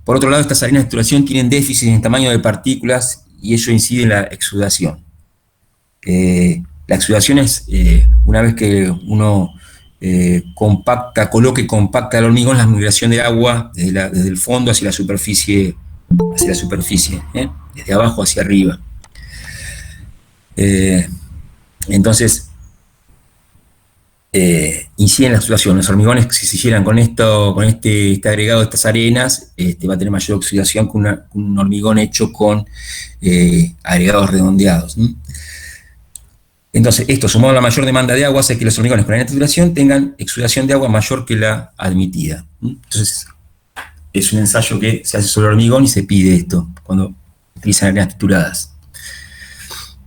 Por otro lado, estas arenas de trituración tienen déficit en tamaño de partículas y ello incide en la exudación. La exudación es una vez que uno coloca y compacta el hormigón, la migración de agua desde el fondo hacia la superficie, desde abajo hacia arriba. Entonces, incide en la oxidación. Los hormigones, si se hicieran con este agregado de estas arenas, va a tener mayor oxidación que un hormigón hecho con agregados redondeados. Entonces, esto sumado a la mayor demanda de agua hace que los hormigones con arena de trituración tengan exudación de agua mayor que la admitida. Entonces, es un ensayo que se hace sobre hormigón y se pide esto cuando utilizan arenas trituradas.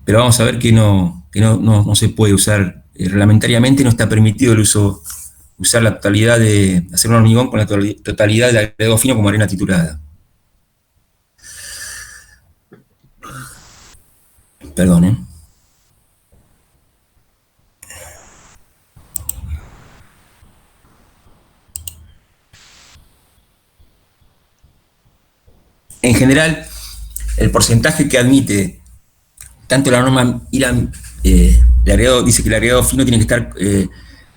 Pero vamos a ver que no se puede usar reglamentariamente, no está permitido usar la totalidad de hacer un hormigón con la totalidad del agregado fino como arena triturada. Perdón, En general, el porcentaje que admite tanto la norma IRAM, dice que el agregado fino tiene que estar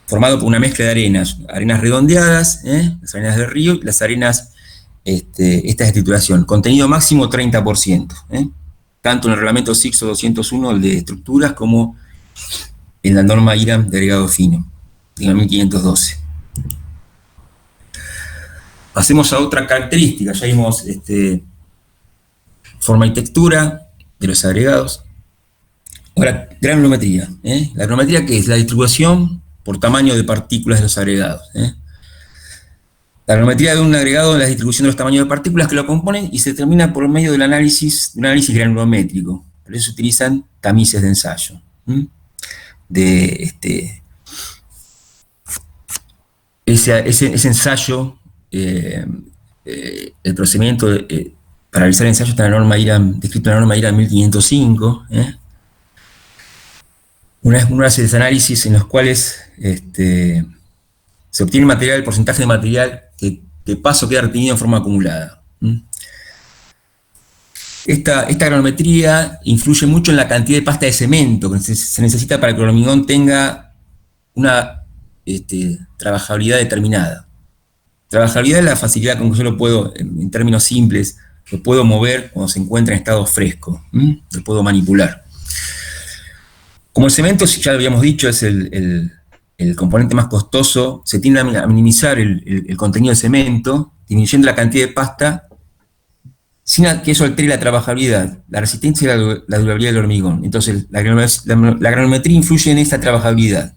formado por una mezcla de arenas redondeadas, las arenas del río y las arenas estas de trituración. Contenido máximo 30%, tanto en el reglamento SICSO 201, el de estructuras, como en la norma IRAM de agregado fino, en 1512. Pasemos a otra característica. Ya vimos forma y textura de los agregados. Ahora, granulometría. La granulometría, ¿qué es? La distribución por tamaño de partículas de los agregados. La granulometría de un agregado es la distribución de los tamaños de partículas que lo componen y se determina por medio del análisis granulométrico. Por eso se utilizan tamices de ensayo. Ese ensayo, el procedimiento para realizar el ensayo está en la norma IRAM, descrito en la norma IRAM 1505. Uno hace análisis en los cuales se obtiene material, el porcentaje de material que de paso queda retenido en forma acumulada. Esta granulometría influye mucho en la cantidad de pasta de cemento que se necesita para que el hormigón tenga una trabajabilidad determinada. Trabajabilidad es la facilidad con que yo lo puedo, en términos simples, lo puedo mover cuando se encuentra en estado fresco, lo puedo manipular. Como el cemento, ya lo habíamos dicho, es el componente más costoso, se tiende a minimizar el contenido de cemento, disminuyendo la cantidad de pasta, sin que eso altere la trabajabilidad, la resistencia y la durabilidad del hormigón. Entonces, la granulometría influye en esta trabajabilidad,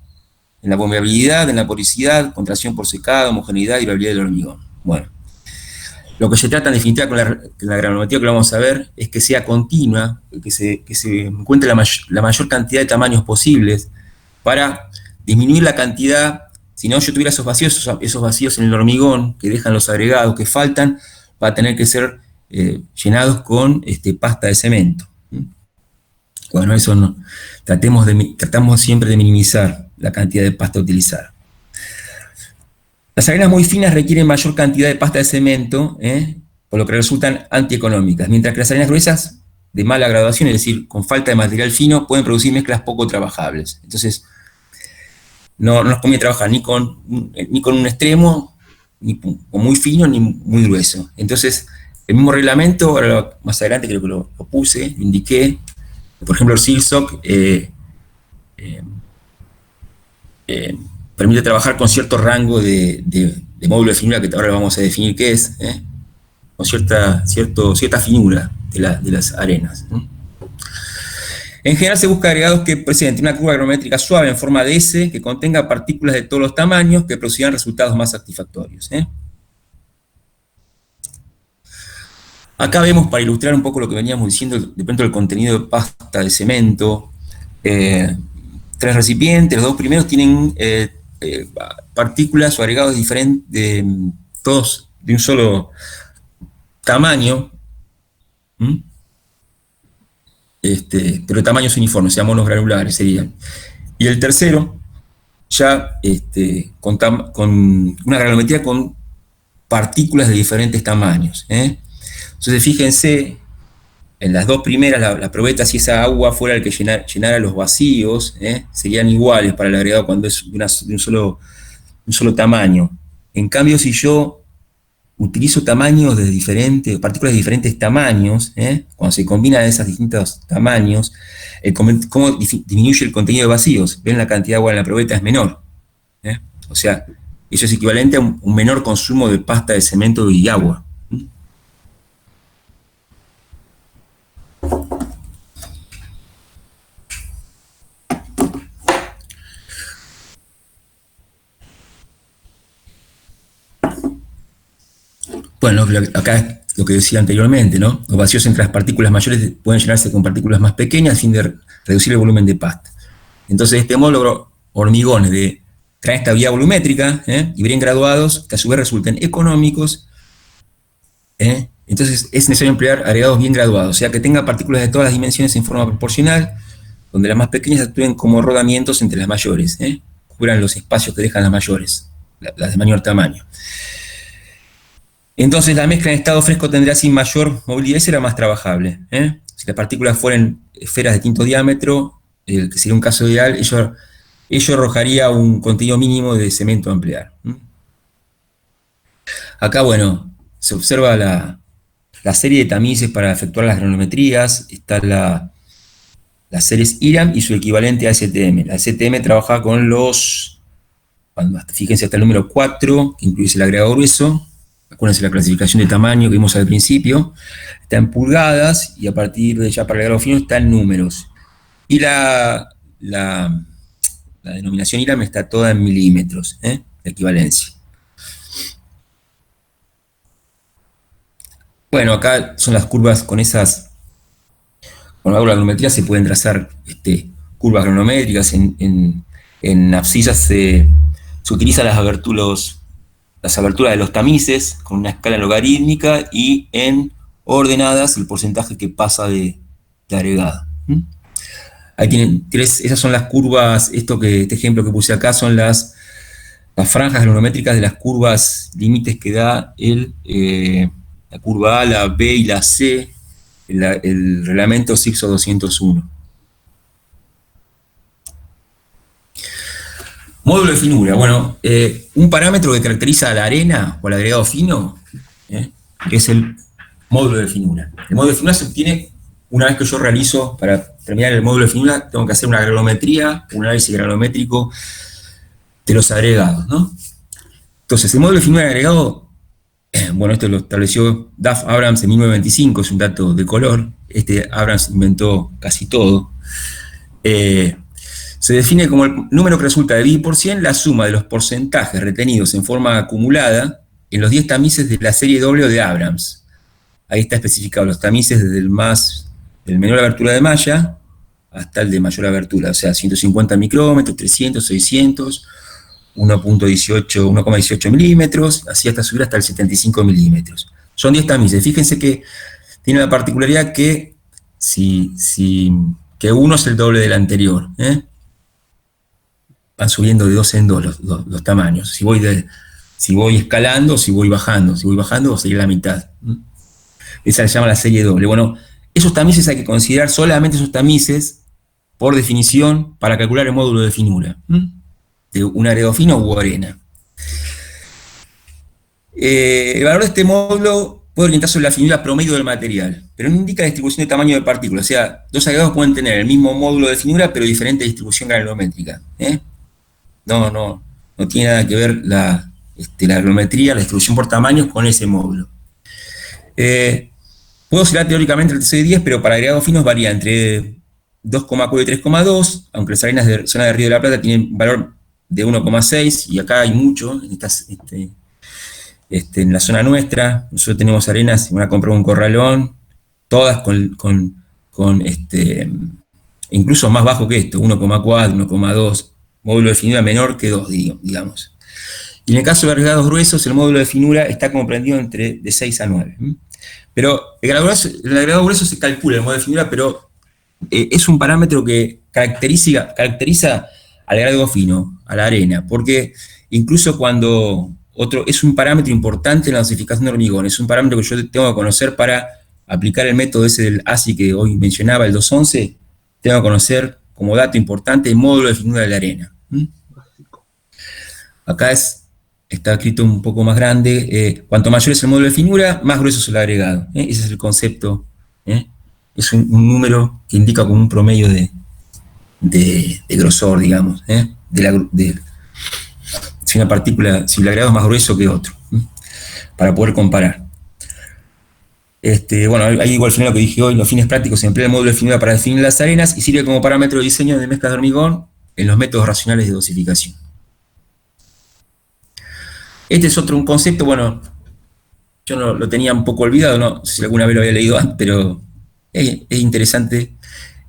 en la bombeabilidad, en la porosidad, contracción por secado, homogeneidad y durabilidad del hormigón. Bueno, lo que se trata en definitiva con la granulometría, que lo vamos a ver, es que sea continua, que se encuentre la mayor cantidad de tamaños posibles para disminuir la cantidad. Si no yo tuviera esos vacíos en el hormigón que dejan los agregados que faltan, va a tener que ser llenados con pasta de cemento. Bueno, eso no. Tratamos siempre de minimizar la cantidad de pasta utilizada. Las arenas muy finas requieren mayor cantidad de pasta de cemento, por lo que resultan antieconómicas, mientras que las arenas gruesas de mala graduación, es decir, con falta de material fino, pueden producir mezclas poco trabajables. Entonces, no nos conviene trabajar ni con un extremo, ni con muy fino, ni muy grueso. Entonces, el mismo reglamento, ahora más adelante creo que lo puse, lo indiqué, por ejemplo, el Silsoc permite trabajar con cierto rango de módulo de finura, que ahora vamos a definir qué es, con cierta finura de las arenas. En general se busca agregados que presenten una curva granulométrica suave en forma de S, que contenga partículas de todos los tamaños, que producirán resultados más satisfactorios. Acá vemos, para ilustrar un poco lo que veníamos diciendo, de pronto el contenido de pasta de cemento. 3 recipientes, los 2 primeros tienen partículas o agregados diferentes, todos de un solo tamaño, pero tamaños uniformes, o sea, monogranulares serían. Y el tercero, ya con una granulometría con partículas de diferentes tamaños. Entonces, fíjense, en las 2 primeras, la probeta, si esa agua fuera el que llenara los vacíos, serían iguales para el agregado cuando es de un solo tamaño. En cambio, si yo utilizo partículas de diferentes tamaños, cuando se combinan esos distintos tamaños, ¿cómo disminuye el contenido de vacíos? Ven, la cantidad de agua en la probeta es menor. O sea, eso es equivalente a un menor consumo de pasta de cemento y agua. Bueno, acá es lo que decía anteriormente, ¿no? Los vacíos entre las partículas mayores pueden llenarse con partículas más pequeñas a fin de reducir el volumen de pasta. Entonces, de este modo logro hormigones traen esta vía volumétrica y bien graduados, que a su vez resulten económicos. Entonces, es necesario emplear agregados bien graduados, o sea, que tenga partículas de todas las dimensiones en forma proporcional, donde las más pequeñas actúen como rodamientos entre las mayores, cubran los espacios que dejan las mayores, las de mayor tamaño. Entonces la mezcla en estado fresco tendría así mayor movilidad y será más trabajable. Si las partículas fueran esferas de distinto diámetro, que sería un caso ideal, ello arrojaría un contenido mínimo de cemento a emplear. Acá, bueno, se observa la serie de tamices para efectuar las granulometrías. Está las series IRAM y su equivalente a STM. La STM trabaja con fíjense hasta el número 4, que incluye el agregado grueso. Acuérdense la clasificación de tamaño que vimos al principio, está en pulgadas, y a partir de ya para el grado fino está en números. Y la denominación IRAM está toda en milímetros, la equivalencia. Bueno, acá son las curvas con la granulometría se pueden trazar curvas granulométricas. En abscisas se utilizan las aberturas de los tamices con una escala logarítmica, y en ordenadas el porcentaje que pasa de agregado. Ahí tienen esas son las curvas. Este ejemplo que puse acá son las franjas granulométricas de las curvas límites que da la curva A, la B y la C, el reglamento CIRSO 201. Módulo de finura. Bueno, un parámetro que caracteriza a la arena o al agregado fino es el módulo de finura. El módulo de finura se obtiene una vez que yo realizo, para terminar el módulo de finura, tengo que hacer una granulometría, un análisis granulométrico de los agregados, ¿no? Entonces, el módulo de finura de agregado, bueno, esto lo estableció Duff Abrams en 1925, es un dato de color. Abrams inventó casi todo. Se define como el número que resulta de pi por 100 la suma de los porcentajes retenidos en forma acumulada en los 10 tamices de la serie W de Abrams. Ahí está especificado los tamices desde el menor abertura de malla hasta el de mayor abertura, o sea, 150 micrómetros, 300, 600, 1,18 milímetros, así hasta subir hasta el 75 milímetros. Son 10 tamices. Fíjense que tiene la particularidad que que uno es el doble del anterior. Van subiendo de 2 en 2 los tamaños. Si voy escalando, si voy bajando va a seguir la mitad. Esa se llama la serie doble. Bueno, esos tamices hay que considerar solamente esos tamices, por definición, para calcular el módulo de finura de un agregado fino u arena. El valor de este módulo puede orientarse sobre la finura promedio del material, pero no indica la distribución de tamaño de partículas. O sea, dos agregados pueden tener el mismo módulo de finura, pero diferente distribución granulométrica. No tiene nada que ver la granulometría, la distribución por tamaños con ese módulo. Puede oscilar teóricamente entre 6 y 10, pero para agregados finos varía entre 2,4 y 3,2, aunque las arenas de zona de Río de la Plata tienen valor de 1,6, y acá hay mucho, en la zona nuestra. Nosotros tenemos arenas, si van a comprar un corralón, todas incluso más bajo que esto, 1,4, 1,2, módulo de finura menor que 2, digamos. Y en el caso de agregados gruesos, el módulo de finura está comprendido de 6 a 9. Pero el agregado grueso se calcula, el módulo de finura, pero es un parámetro que caracteriza al agregado fino, a la arena, porque incluso cuando es un parámetro importante en la dosificación de hormigón, es un parámetro que yo tengo que conocer para aplicar el método ese del ASI que hoy mencionaba, el 211, tengo que conocer como dato importante el módulo de finura de la arena. Acá está escrito un poco más grande, cuanto mayor es el módulo de finura, más grueso es el agregado. Ese es el concepto. Es un número que indica como un promedio de grosor, digamos, si una partícula, si el agregado es más grueso que otro, para poder comparar. Bueno, ahí igual al final lo que dije hoy, los fines prácticos se emplea el módulo de finura para definir las arenas y sirve como parámetro de diseño de mezclas de hormigón en los métodos racionales de dosificación. Este es un concepto, bueno, yo lo tenía un poco olvidado, no sé si alguna vez lo había leído antes, pero es interesante.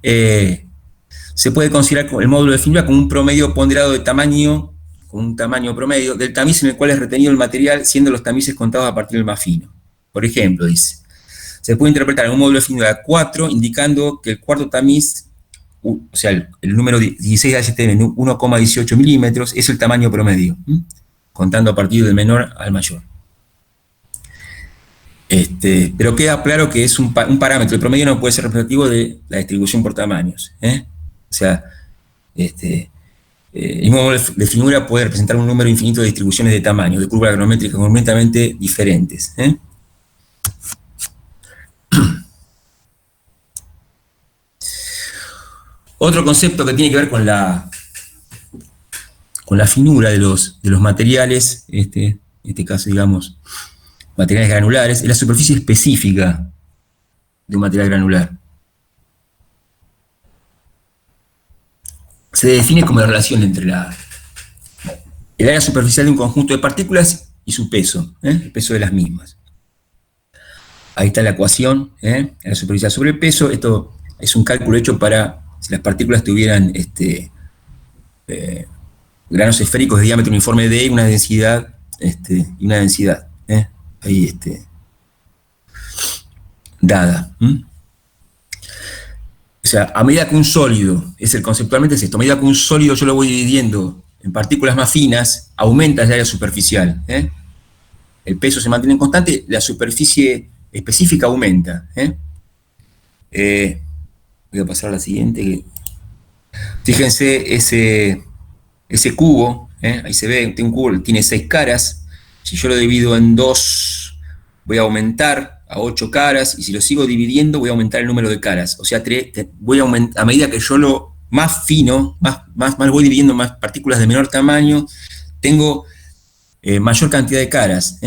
Se puede considerar el módulo de finura como un promedio ponderado de tamaño, con un tamaño promedio, del tamiz en el cual es retenido el material, siendo los tamices contados a partir del más fino. Por ejemplo, dice, se puede interpretar un módulo de finura 4, indicando que el cuarto tamiz, o sea, el número 16 de HTM, 1,18 milímetros, es el tamaño promedio, contando a partir del menor al mayor. Pero queda claro que es un parámetro, el promedio no puede ser representativo de la distribución por tamaños. O sea, el módulo de finura puede representar un número infinito de distribuciones de tamaño, de curvas granulométricas completamente diferentes. Otro concepto que tiene que ver con la finura de los materiales, en este caso, digamos, materiales granulares, es la superficie específica de un material granular. Se define como la relación entre el área superficial de un conjunto de partículas y su peso, el peso de las mismas. Ahí está la ecuación, la superficial sobre el peso. Esto es un cálculo hecho para si las partículas tuvieran granos esféricos de diámetro uniforme D y una densidad, ahí dada. O sea, a medida que un sólido, conceptualmente es esto, a medida que un sólido yo lo voy dividiendo en partículas más finas, aumenta el área superficial. El peso se mantiene constante, la superficie específica aumenta. Voy a pasar a la siguiente. Fíjense ese cubo, ahí se ve, un cubo tiene 6 caras. Si yo lo divido en 2, voy a aumentar a 8 caras, y si lo sigo dividiendo, voy a aumentar el número de caras. O sea, voy a aumentar, a medida que yo lo más fino, más voy dividiendo más partículas de menor tamaño, tengo mayor cantidad de caras.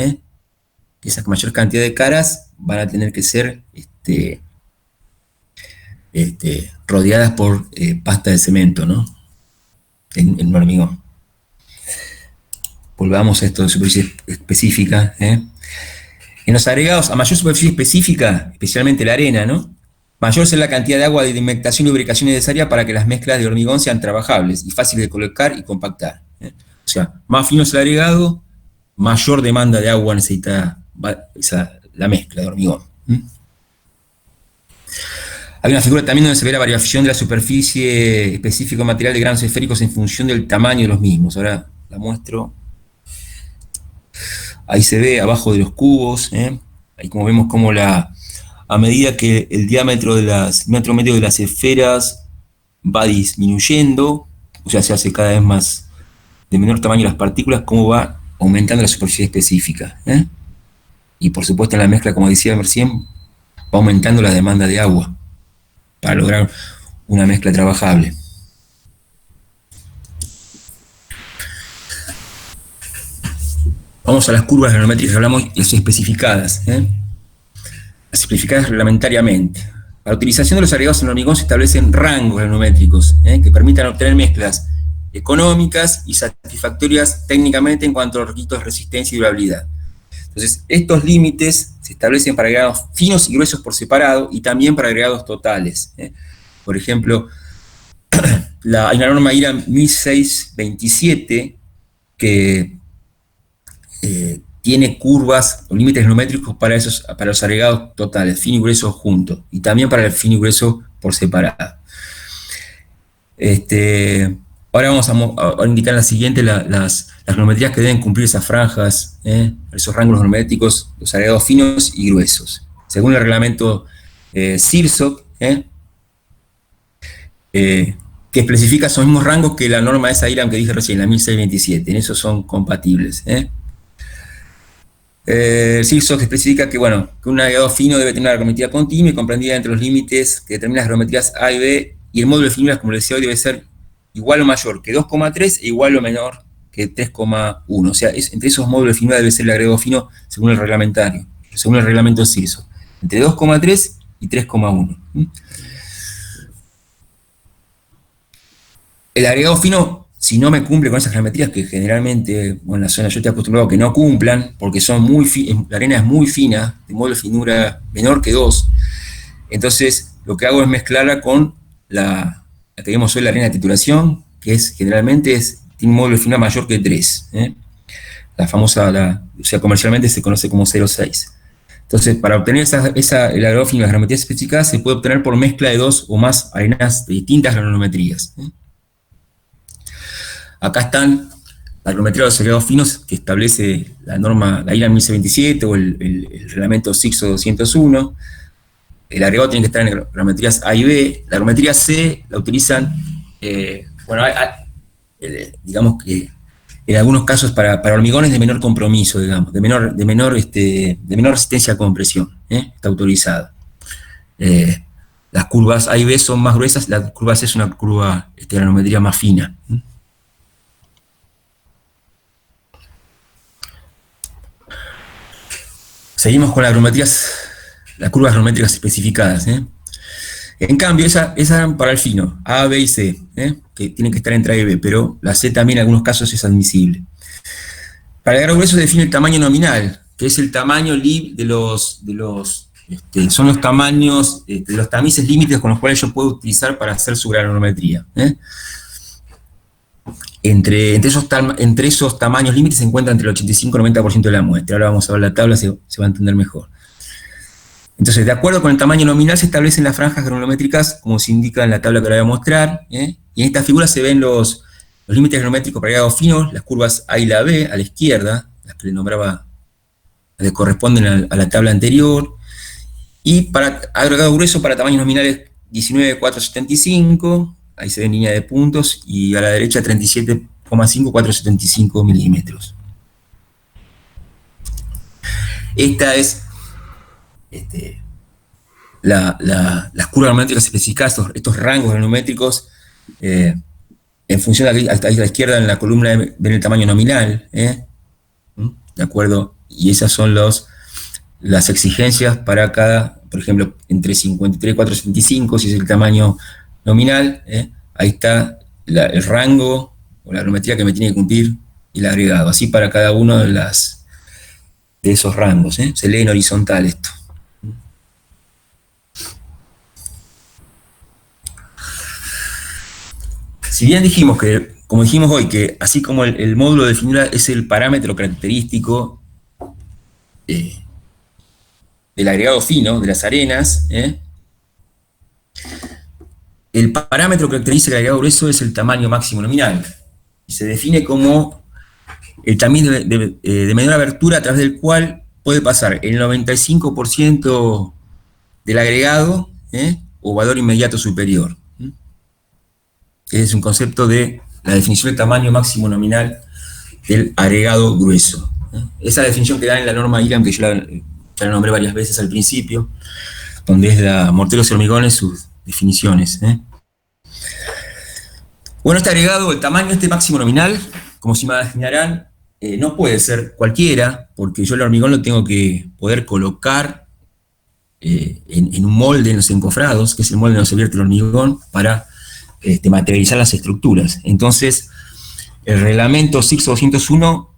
Esa mayor cantidad de caras van a tener que ser rodeadas por pasta de cemento, ¿no? En un hormigón. Volvamos a esto de superficie específica. En los agregados, a mayor superficie específica, especialmente la arena, ¿no?, mayor es la cantidad de agua de dimectación y lubricación necesaria para que las mezclas de hormigón sean trabajables y fáciles de colocar y compactar. O sea, más fino es el agregado, mayor demanda de agua necesita la mezcla de hormigón. Hay una figura también donde se ve la variación de la superficie específica material de granos esféricos en función del tamaño de los mismos. Ahora la muestro. Ahí se ve abajo de los cubos, ¿eh? Ahí como vemos como a medida que el diámetro medio de las esferas va disminuyendo, o sea, se hace cada vez más de menor tamaño las partículas, cómo va aumentando la superficie específica, ¿eh? Y por supuesto en la mezcla, como decía recién, va aumentando la demanda de agua para lograr una mezcla trabajable. Vamos a las curvas granométricas, hablamos las especificadas, ¿eh? Las especificadas reglamentariamente. Para la utilización de los agregados en hormigón se establecen rangos granométricos, que permitan obtener mezclas económicas y satisfactorias técnicamente en cuanto a los requisitos de resistencia y durabilidad. Entonces, estos límites se establecen para agregados finos y gruesos por separado y también para agregados totales. Por ejemplo, hay una norma IRA 1627 que tiene curvas o límites geométricos para los agregados totales, fino y grueso juntos, y también para el fino y grueso por separado. Ahora vamos a indicar en la siguiente las geometrías que deben cumplir esas franjas, esos rangos geométricos, los agregados finos y gruesos. Según el reglamento CIRSOC, que especifica esos mismos rangos que la norma esa IRAM que dije recién, la 1627, en eso son compatibles. CIRSOC especifica que, bueno, que un agregado fino debe tener una geometría continua y comprendida entre los límites que determinan las geometrías A y B, y el módulo de finitas, como les decía hoy, debe ser igual o mayor que 2,3 e igual o menor que 3,1. O sea, entre esos módulos de finura debe ser el agregado fino según el reglamentario, según el reglamento CIRSOC, entre 2,3 y 3,1. El agregado fino, si no me cumple con esas geometrías, que generalmente, bueno, en la zona yo estoy acostumbrado a que no cumplan, porque son la arena es muy fina, de módulo de finura menor que 2, entonces lo que hago es mezclarla con la que vemos hoy, la arena de titulación, que generalmente tiene un módulo de finura mayor que 3. La famosa, o sea, comercialmente se conoce como 0,6. Entonces, para obtener el agregado fino y las geometrías específicas, se puede obtener por mezcla de 2 o más arenas de distintas granometrías. Acá están la geometría de los agregados finos que establece la norma, la IRA 1127 o el reglamento CIRSOC 201. El agregado tiene que estar en geometrías A y B. La geometría C la utilizan, digamos que en algunos casos para hormigones de menor compromiso, digamos, de menor resistencia a compresión, está autorizada. Las curvas A y B son más gruesas, la curva C es una curva de granometría más fina. Seguimos con las curvas geométricas especificadas. En cambio, esas eran para el fino, A, B y C, que tienen que estar entre A y B, pero la C también en algunos casos es admisible. Para el agregado grueso se define el tamaño nominal, que es el tamaño son los tamaños de los tamices límites con los cuales yo puedo utilizar para hacer su granometría. Entre esos tamaños límites se encuentra entre el 85 y el 90% de la muestra. Ahora vamos a ver la tabla, se va a entender mejor. Entonces, de acuerdo con el tamaño nominal, se establecen las franjas granométricas, como se indica en la tabla que ahora voy a mostrar. Y en esta figura se ven los límites granométricos para agregados finos, las curvas A y la B, a la izquierda, las que le nombraba, las que corresponden a la tabla anterior. Y para agregado grueso, para tamaños nominales, 19,475, ahí se ven línea de puntos, y a la derecha 37,5475 milímetros. Esta es las curvas granométricas especificadas, estos rangos granométricos, en función de a la izquierda en la columna ven el tamaño nominal, ¿de acuerdo? Y esas son las exigencias para cada, por ejemplo, entre 53 y 475, si es el tamaño nominal, ahí está el rango o la geometría que me tiene que cumplir el agregado, así para cada uno de esos rangos. Se lee en horizontal esto. Si bien dijimos que, como dijimos hoy, que así como el módulo de finura es el parámetro característico del agregado fino, de las arenas, el parámetro que caracteriza el agregado grueso es el tamaño máximo nominal. Y se define como el tamaño de menor abertura a través del cual puede pasar el 95% del agregado, o valor inmediato superior. Es un concepto de la definición del tamaño máximo nominal del agregado grueso. Esa definición que da en la norma IRAM, que yo ya la nombré varias veces al principio, donde es la morteros y hormigones sus definiciones. Bueno, este agregado, el tamaño este máximo nominal, como se imaginarán, no puede ser cualquiera, porque yo el hormigón lo tengo que poder colocar en un molde en los encofrados, que es el molde donde se vierte el hormigón, para materializar las estructuras. Entonces, el reglamento SICSO 201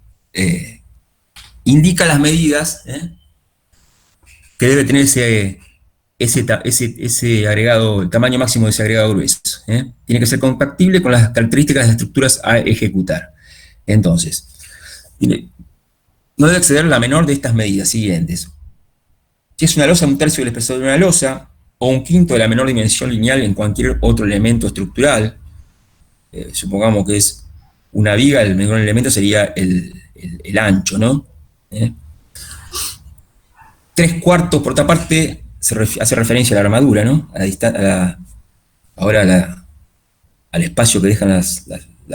indica las medidas que debe tener ese agregado, el tamaño máximo de ese agregado grueso. Tiene que ser compatible con las características de las estructuras a ejecutar. Entonces, no debe exceder la menor de estas medidas siguientes. Si es una losa, 1/3 del espesor de una losa, o 1/5 de la menor dimensión lineal en cualquier otro elemento estructural, supongamos que es una viga, el menor elemento sería el ancho, ¿no? 3/4, por otra parte, hace referencia a la armadura, ¿no? Al espacio que dejan la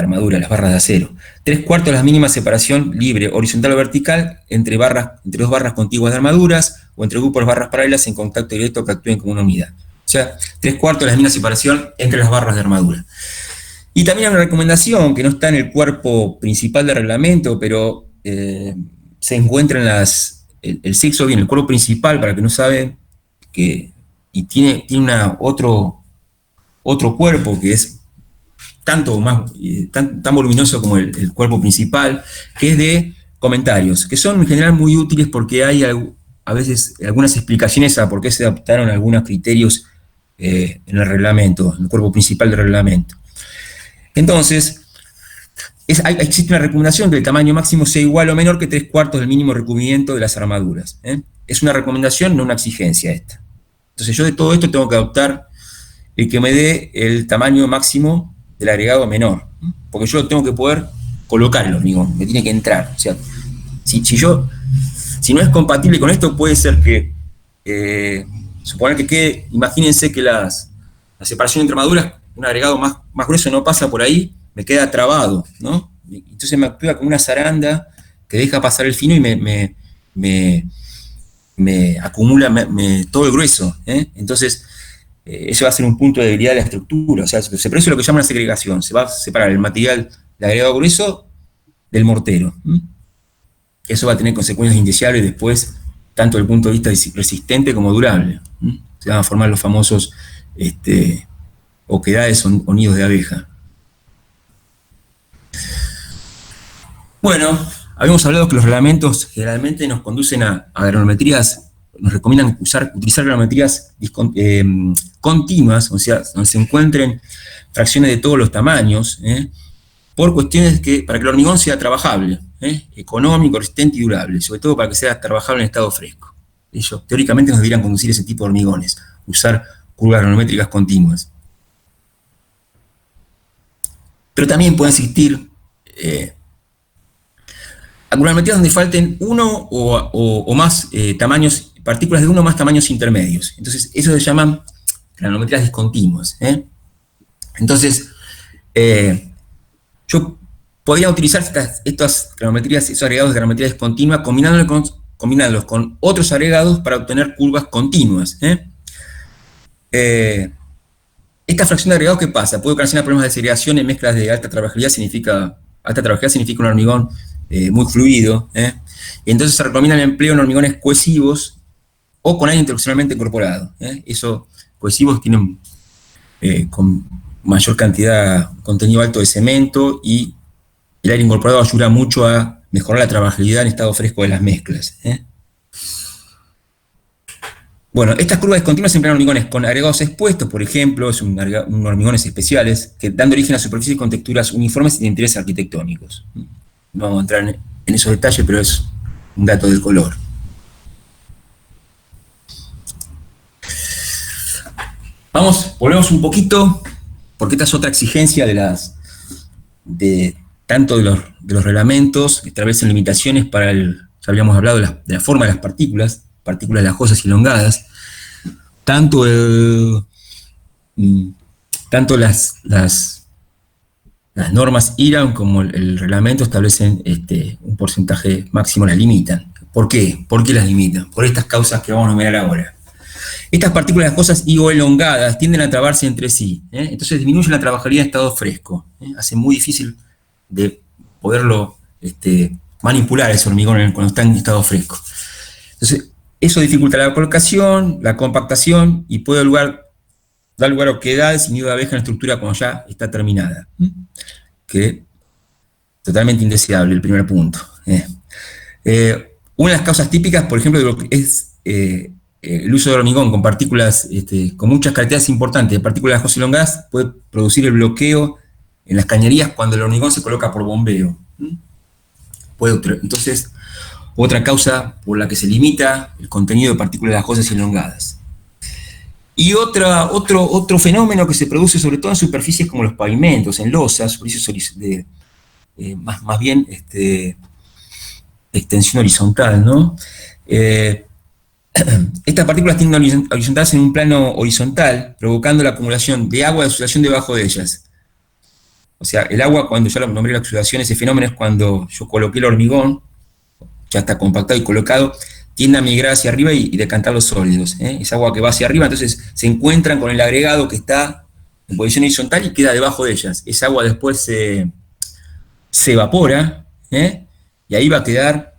armadura, las barras de acero. 3/4 la mínima separación libre, horizontal o vertical, entre dos barras contiguas de armaduras, o entre grupos de barras paralelas en contacto directo que actúen como una unidad. O sea, 3/4 la mínima separación entre las barras de armadura. Y también hay una recomendación que no está en el cuerpo principal del reglamento, pero se encuentra en el SICSO, bien, el cuerpo principal, para que no saben, y tiene otro cuerpo que es tan voluminoso como el cuerpo principal, que es de comentarios, que son en general muy útiles porque hay a veces algunas explicaciones a por qué se adaptaron algunos criterios en el reglamento, en el cuerpo principal del reglamento. Entonces, existe una recomendación que el tamaño máximo sea igual o menor que 3/4 del mínimo recubrimiento de las armaduras. Es una recomendación, no una exigencia esta. Entonces yo de todo esto tengo que adoptar el que me dé el tamaño máximo del agregado menor, porque yo tengo que poder colocar el hormigón, me tiene que entrar. O sea, si no es compatible con esto, puede ser que, suponer que quede, imagínense que la separación entre armaduras, un agregado más grueso no pasa por ahí, me queda trabado, ¿no? Entonces me actúa como una zaranda que deja pasar el fino y me acumula todo el grueso. Entonces, eso va a ser un punto de debilidad de la estructura. O sea, se produce lo que llaman una segregación. Se va a separar el material de agregado grueso del mortero. Eso va a tener consecuencias indeseables después, tanto desde el punto de vista resistente como durable. Se van a formar los famosos oquedades o nidos de abeja. Bueno, habíamos hablado que los reglamentos generalmente nos conducen a granulometrías, nos recomiendan utilizar granulometrías continuas, o sea, donde se encuentren fracciones de todos los tamaños, por cuestiones para que el hormigón sea trabajable, económico, resistente y durable, sobre todo para que sea trabajable en estado fresco. Ellos teóricamente nos deberían conducir ese tipo de hormigones, usar curvas granulométricas continuas. Pero también pueden existir granulometrías donde falten uno o más tamaños, partículas de uno o más tamaños intermedios. Entonces, eso se llaman granulometrías discontinuas. Entonces, yo podría utilizar estas granulometrías, esos agregados de granulometría discontinua, combinándolos con otros agregados para obtener curvas continuas. Esta fracción de agregados, ¿qué pasa? Puede ocasionar problemas de segregación en mezclas de alta trabajabilidad, significa un hormigón muy fluido, y entonces se recomienda el empleo en hormigones cohesivos o con aire interrupcionalmente incorporado. Esos cohesivos tienen con mayor cantidad, contenido alto de cemento, y el aire incorporado ayuda mucho a mejorar la trabajabilidad en estado fresco de las mezclas. Bueno, estas curvas discontinuas se emplean en hormigones con agregados expuestos, por ejemplo, son hormigones especiales, que dan origen a superficies con texturas uniformes y de intereses arquitectónicos. No vamos a entrar en esos detalles, pero es un dato del color. Volvemos un poquito porque esta es otra exigencia de tanto de los reglamentos, establecen limitaciones para ya habíamos hablado de la forma de las partículas lajosas y elongadas, tanto, tanto las normas IRAM como el reglamento establecen un porcentaje máximo, las limitan. ¿Por qué? ¿Por qué las limitan? Por estas causas que vamos a enumerar ahora. Estas partículas lajosas y o elongadas tienden a trabarse entre sí, entonces disminuyen la trabajabilidad en estado fresco, hace muy difícil de poderlo manipular ese hormigón cuando está en estado fresco. Entonces, eso dificulta la colocación, la compactación y puede dar lugar a oquedades y nido de abeja en la estructura cuando ya está terminada. Que totalmente indeseable, el primer punto. Una de las causas típicas, por ejemplo, de lo que es el uso de hormigón con partículas, con muchas características importantes de partículas lajosas y elongadas, puede producir el bloqueo en las cañerías cuando el hormigón se coloca por bombeo. Entonces, otra causa por la que se limita el contenido de partículas lajosas y elongadas. Y otro fenómeno que se produce sobre todo en superficies como los pavimentos, en losas, superficies más bien extensión horizontal, ¿no? Estas partículas tienden a horizontarse en un plano horizontal, provocando la acumulación de agua de oxidación debajo de ellas. O sea, el agua, cuando yo nombré la oxidación, ese fenómeno es cuando yo coloqué el hormigón, ya está compactado y colocado, tiende a migrar hacia arriba y decantar los sólidos. Esa agua que va hacia arriba, entonces se encuentran con el agregado que está en posición horizontal y queda debajo de ellas. Esa agua después se evapora, y ahí va a quedar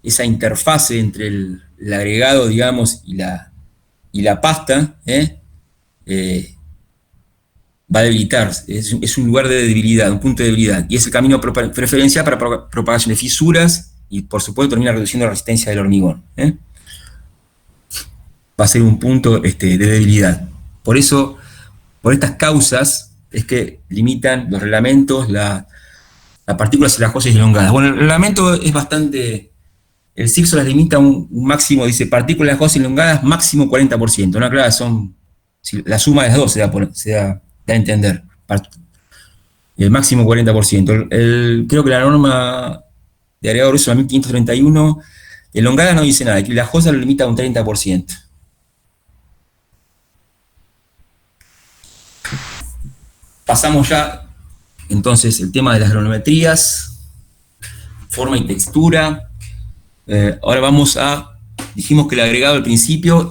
esa interfase entre el agregado, digamos, y la pasta, va a debilitarse, es un lugar de debilidad, un punto de debilidad, y es el camino preferencial para propagación de fisuras, y por supuesto termina reduciendo la resistencia del hormigón. Va a ser un punto de debilidad. Por eso, por estas causas, es que limitan los reglamentos las partículas lajosas y elongadas. Bueno, el reglamento es bastante... El CIRSO las limita a un máximo, dice, partículas lajosas y elongadas, máximo 40%. No, claro, si la suma de las dos se da a entender. El máximo 40%. Creo que la norma de agregado grueso, la 1531, elongadas no dice nada, que la josa lo limita a un 30%. Pasamos ya, entonces, el tema de las granulometrías, forma y textura. Ahora vamos dijimos que el agregado al principio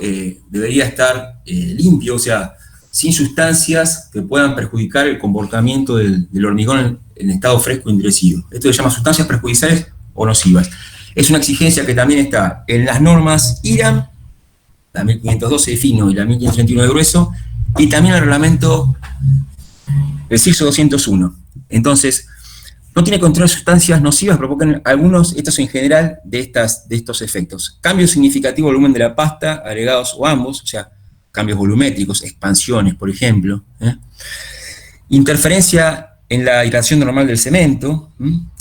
debería estar limpio, o sea, sin sustancias que puedan perjudicar el comportamiento del hormigón en estado fresco endurecido. Esto se llama sustancias perjudiciales o nocivas. Es una exigencia que también está en las normas IRAM, la 1512 de fino y la 1531 de grueso, y también el reglamento del CIRSO 201. Entonces, no tiene control de sustancias nocivas, provocan algunos, estos en general, de estos efectos. Cambio significativo del volumen de la pasta, agregados o ambos, o sea, cambios volumétricos, expansiones, por ejemplo. Interferencia en la hidratación normal del cemento,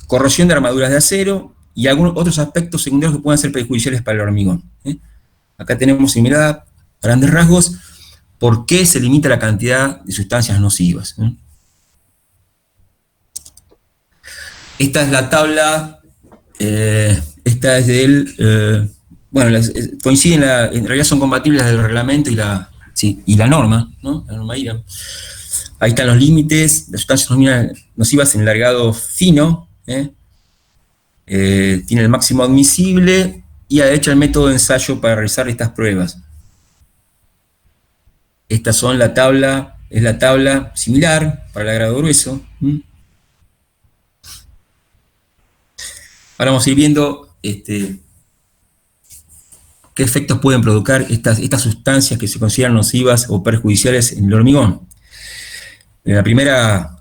corrosión de armaduras de acero y algunos otros aspectos secundarios que puedan ser perjudiciales para el hormigón. Acá tenemos, en mirada, a grandes rasgos, por qué se limita la cantidad de sustancias nocivas. Esta es la tabla, esta es del, bueno, coinciden, en realidad son compatibles del reglamento y la norma, ¿no? La norma IRAM. Ahí están los límites de sustancias nocivas en el agregado fino, tiene el máximo admisible, y a la derecha el método de ensayo para realizar estas pruebas. Estas son la tabla, es la tabla similar para el agregado grueso. Ahora vamos a ir viendo qué efectos pueden provocar estas sustancias que se consideran nocivas o perjudiciales en el hormigón. En la primera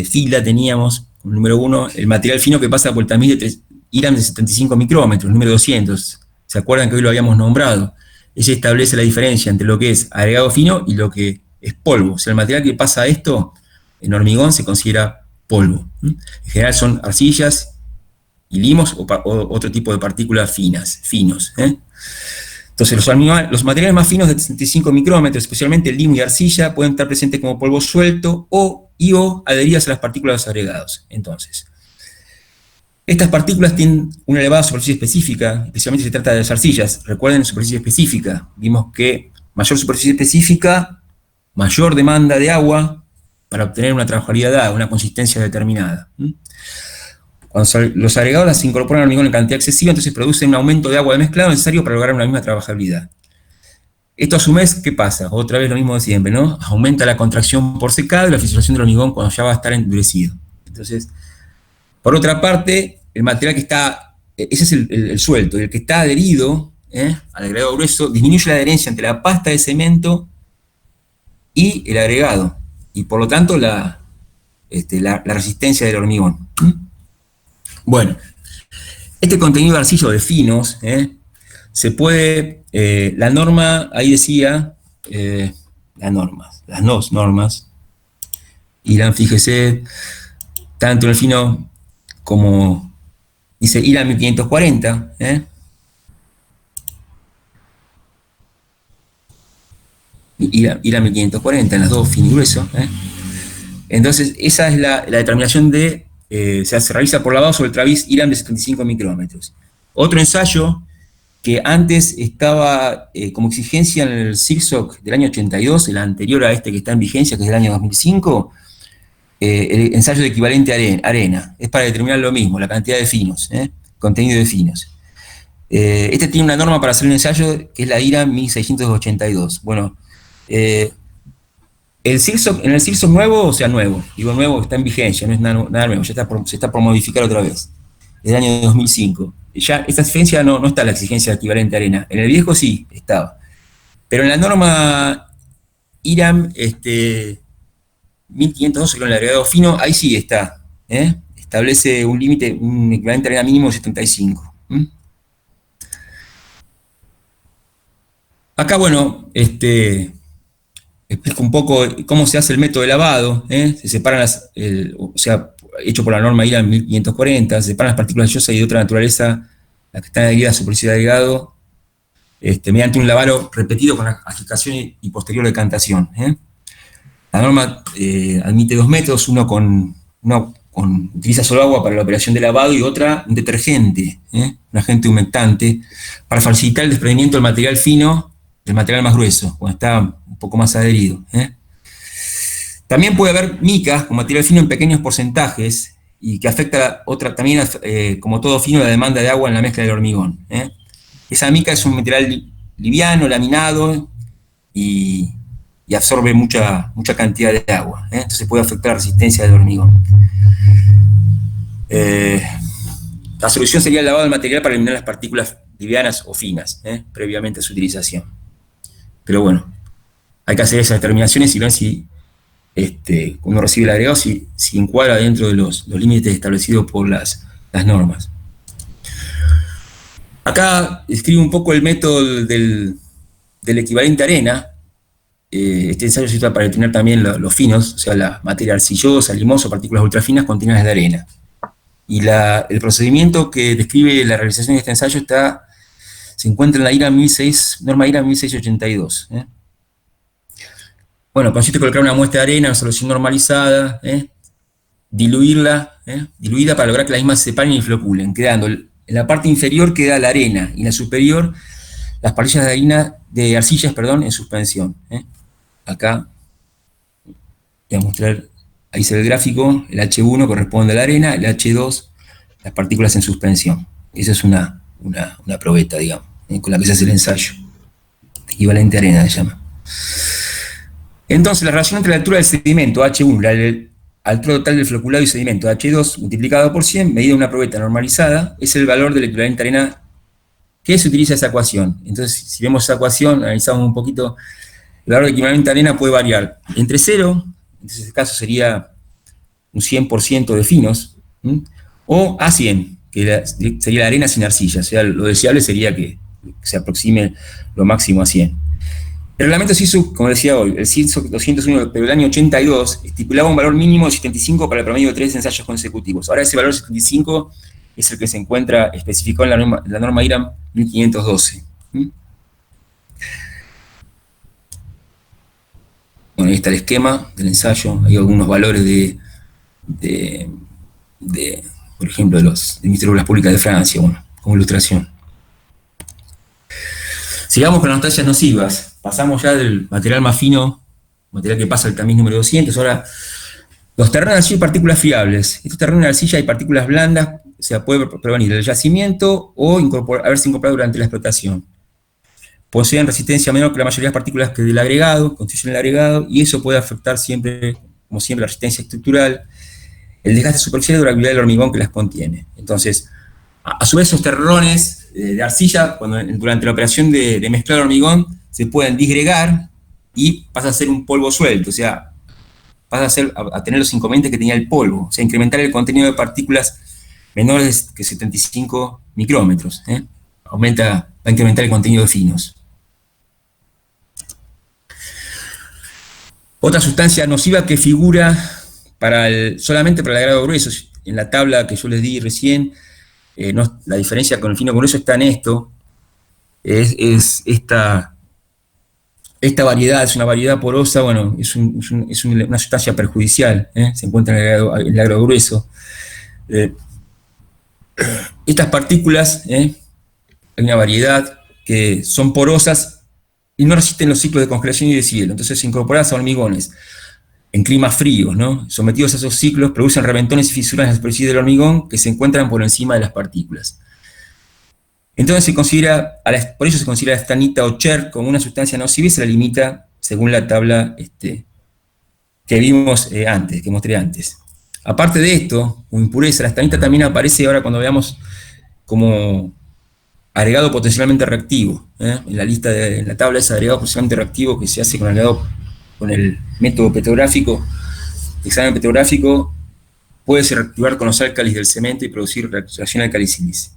fila teníamos, número 1, el material fino que pasa por el tamiz de IRAM de 75 micrómetros, número 200. ¿Se acuerdan que hoy lo habíamos nombrado? Ese establece la diferencia entre lo que es agregado fino y lo que es polvo. O sea, el material que pasa a esto, en hormigón, se considera polvo. En general son arcillas y limos o otro tipo de partículas finos. Entonces, los materiales más finos de 65 micrómetros, especialmente el limo y arcilla, pueden estar presentes como polvo suelto o adheridas a las partículas de los agregados. Entonces, estas partículas tienen una elevada superficie específica, especialmente si se trata de las arcillas. Recuerden, superficie específica. Vimos que mayor superficie específica, mayor demanda de agua para obtener una trabajabilidad dada, una consistencia determinada. Cuando los agregados se incorporan al hormigón en cantidad excesiva, entonces producen un aumento de agua de mezclado necesario para lograr una misma trabajabilidad. Esto a su vez, ¿qué pasa? Otra vez lo mismo de siempre, ¿no? Aumenta la contracción por secado y la fisuración del hormigón cuando ya va a estar endurecido. Entonces, por otra parte, el material que está, ese es el suelto, y el que está adherido al agregado grueso disminuye la adherencia entre la pasta de cemento y el agregado, y por lo tanto la resistencia del hormigón. Bueno, este contenido de arcilla de finos, se puede, la norma, ahí decía, las dos normas, IRAM, fíjese, tanto en el fino como, dice IRAM 1540, IRAM 1540 en las dos fino y grueso, Entonces, esa es la determinación de, se realiza por lavado sobre el traviz IRAM de 75 micrómetros. Otro ensayo que antes estaba como exigencia en el CIRSOC del año 82, el anterior a este que está en vigencia, que es del año 2005, el ensayo de equivalente arena. Es para determinar lo mismo, la cantidad de finos, contenido de finos. Este tiene una norma para hacer un ensayo que es la IRAM 1682. Bueno, en el CIRSOC nuevo, o sea, nuevo, digo nuevo, está en vigencia, no es nada nuevo, ya se está por modificar otra vez, del año 2005. Ya esta exigencia no está la exigencia de equivalente arena. En el viejo sí estaba. Pero en la norma IRAM 1512 con el agregado fino, ahí sí está. Establece un límite, un equivalente arena mínimo de 75. Acá, bueno, explico un poco cómo se hace el método de lavado. Se separan o sea, hecho por la norma IRAM 1540, se separan las partículas yosas y de otra naturaleza, las que están adheridas a la superficie de agregado, mediante un lavado repetido con agitación y posterior decantación. La norma admite dos métodos, uno utiliza solo agua para la operación de lavado y otra un detergente, un agente humectante, para facilitar el desprendimiento del material fino del material más grueso, cuando está un poco más adherido. También puede haber micas con material fino en pequeños porcentajes y que afecta también, como todo fino, la demanda de agua en la mezcla del hormigón. Esa mica es un material liviano, laminado y absorbe mucha cantidad de agua. Entonces puede afectar la resistencia del hormigón. La solución sería el lavado del material para eliminar las partículas livianas o finas, previamente a su utilización. Pero bueno, hay que hacer esas determinaciones y ver si uno recibe el agregado, si encuadra dentro de los límites establecidos por las normas. Acá escribo un poco el método del equivalente arena. Este ensayo se usa para determinar también los finos, o sea, la materia arcillosa, limosa, partículas ultrafinas contenidas de arena. Y el procedimiento que describe la realización de este ensayo se encuentra en la norma IRAM 1682. Bueno, consiste en colocar una muestra de arena en solución normalizada, diluida para lograr que las mismas se separen y floculen, quedando en la parte inferior queda la arena y en la superior las parrillas de arcillas en suspensión. Acá voy a mostrar, ahí se ve el gráfico, el H1 corresponde a la arena, el H2 las partículas en suspensión. Esa es una probeta, digamos, con la que se hace el ensayo. Equivalente arena se llama. Entonces, la relación entre la altura del sedimento, H1, la altura total del floculado y sedimento, H2, multiplicado por 100, medida en una probeta normalizada, es el valor del equivalente arena que se utiliza esa ecuación. Entonces, si vemos esa ecuación, analizamos un poquito, el valor del equivalente arena puede variar entre 0, en ese caso sería un 100% de finos, o a 100, que sería la arena sin arcilla. O sea, lo deseable sería que se aproxime lo máximo a 100. El reglamento CIRSOC, como decía hoy, el CIRSOC 201 del año 82, estipulaba un valor mínimo de 75 para el promedio de 3 ensayos consecutivos. Ahora ese valor 75 es el que se encuentra especificado en la norma IRAM 1512. está el esquema del ensayo, hay algunos valores por ejemplo, del Ministerio de Obras Públicas de Francia, bueno, como ilustración. Sigamos con las sustancias nocivas. Pasamos ya del material más fino, material que pasa al tamiz número 200. Ahora, los terrenos de arcilla y partículas friables. Estos terrenos de arcilla y partículas blandas, o sea, puede provenir del yacimiento o haberse incorporado durante la explotación. Poseen resistencia menor que la mayoría de las partículas que del agregado, constituyen el agregado, y eso puede afectar siempre, como siempre, la resistencia estructural, el desgaste superficial y la durabilidad del hormigón que las contiene. Entonces, a su vez, esos terrones de arcilla, durante la operación de mezclar hormigón, se pueden disgregar y pasa a ser un polvo suelto, o sea, pasa a tener los inconvenientes que tenía el polvo, o sea, incrementar el contenido de partículas menores que 75 micrómetros, va a incrementar el contenido de finos. Otra sustancia nociva que figura solamente para el agregado grueso, en la tabla que yo les di recién, la diferencia con el fino grueso está en esto, es esta variedad, es una variedad porosa, bueno, es una sustancia perjudicial, se encuentra en el agregado grueso. Estas partículas, hay una variedad que son porosas y no resisten los ciclos de congelación y deshielo, entonces incorporadas a hormigones en climas fríos, ¿no? Sometidos a esos ciclos, producen reventones y fisuras en la superficie del hormigón que se encuentran por encima de las partículas. Entonces por eso se considera la stanita o cher como una sustancia nociva y se la limita según la tabla que vimos antes, que mostré antes. Aparte de esto, como impureza, la stanita también aparece ahora cuando veamos como agregado potencialmente reactivo. En la tabla es agregado potencialmente reactivo que se hace con el método petrográfico, el examen petrográfico, puede reactivar con los álcalis del cemento y producir reacción álcali-sílice.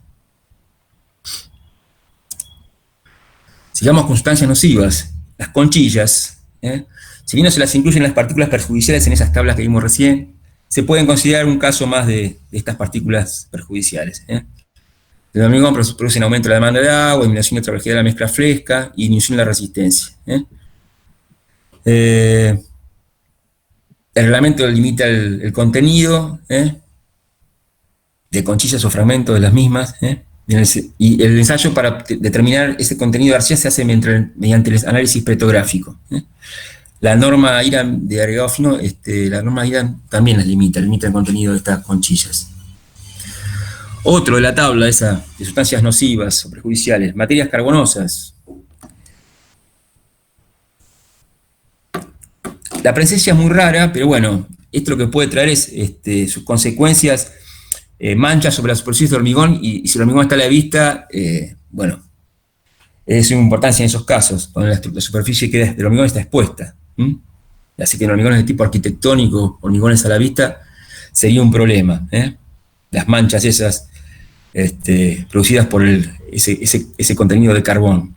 Sigamos con sustancias nocivas, las conchillas. Si bien no se las incluyen las partículas perjudiciales en esas tablas que vimos recién, se pueden considerar un caso más de estas partículas perjudiciales. El hormigón produce un aumento de la demanda de agua, eliminación de la fragilidad de la mezcla fresca y disminución de la resistencia. El reglamento limita el contenido de conchillas o fragmentos de las mismas, y el ensayo para determinar ese contenido de arcilla se hace mediante el análisis petrográfico. La norma IRAM de agregado fino, la norma IRAM también limita el contenido de estas conchillas. Otro de la tabla esa de sustancias nocivas o perjudiciales, materias carbonosas. La presencia es muy rara, pero bueno, esto lo que puede traer es sus consecuencias, manchas sobre la superficie del hormigón, y si el hormigón está a la vista, bueno, es de importancia en esos casos, cuando la superficie del hormigón está expuesta. Así que en hormigones de tipo arquitectónico, hormigones a la vista, sería un problema. Las manchas esas producidas por ese contenido de carbón.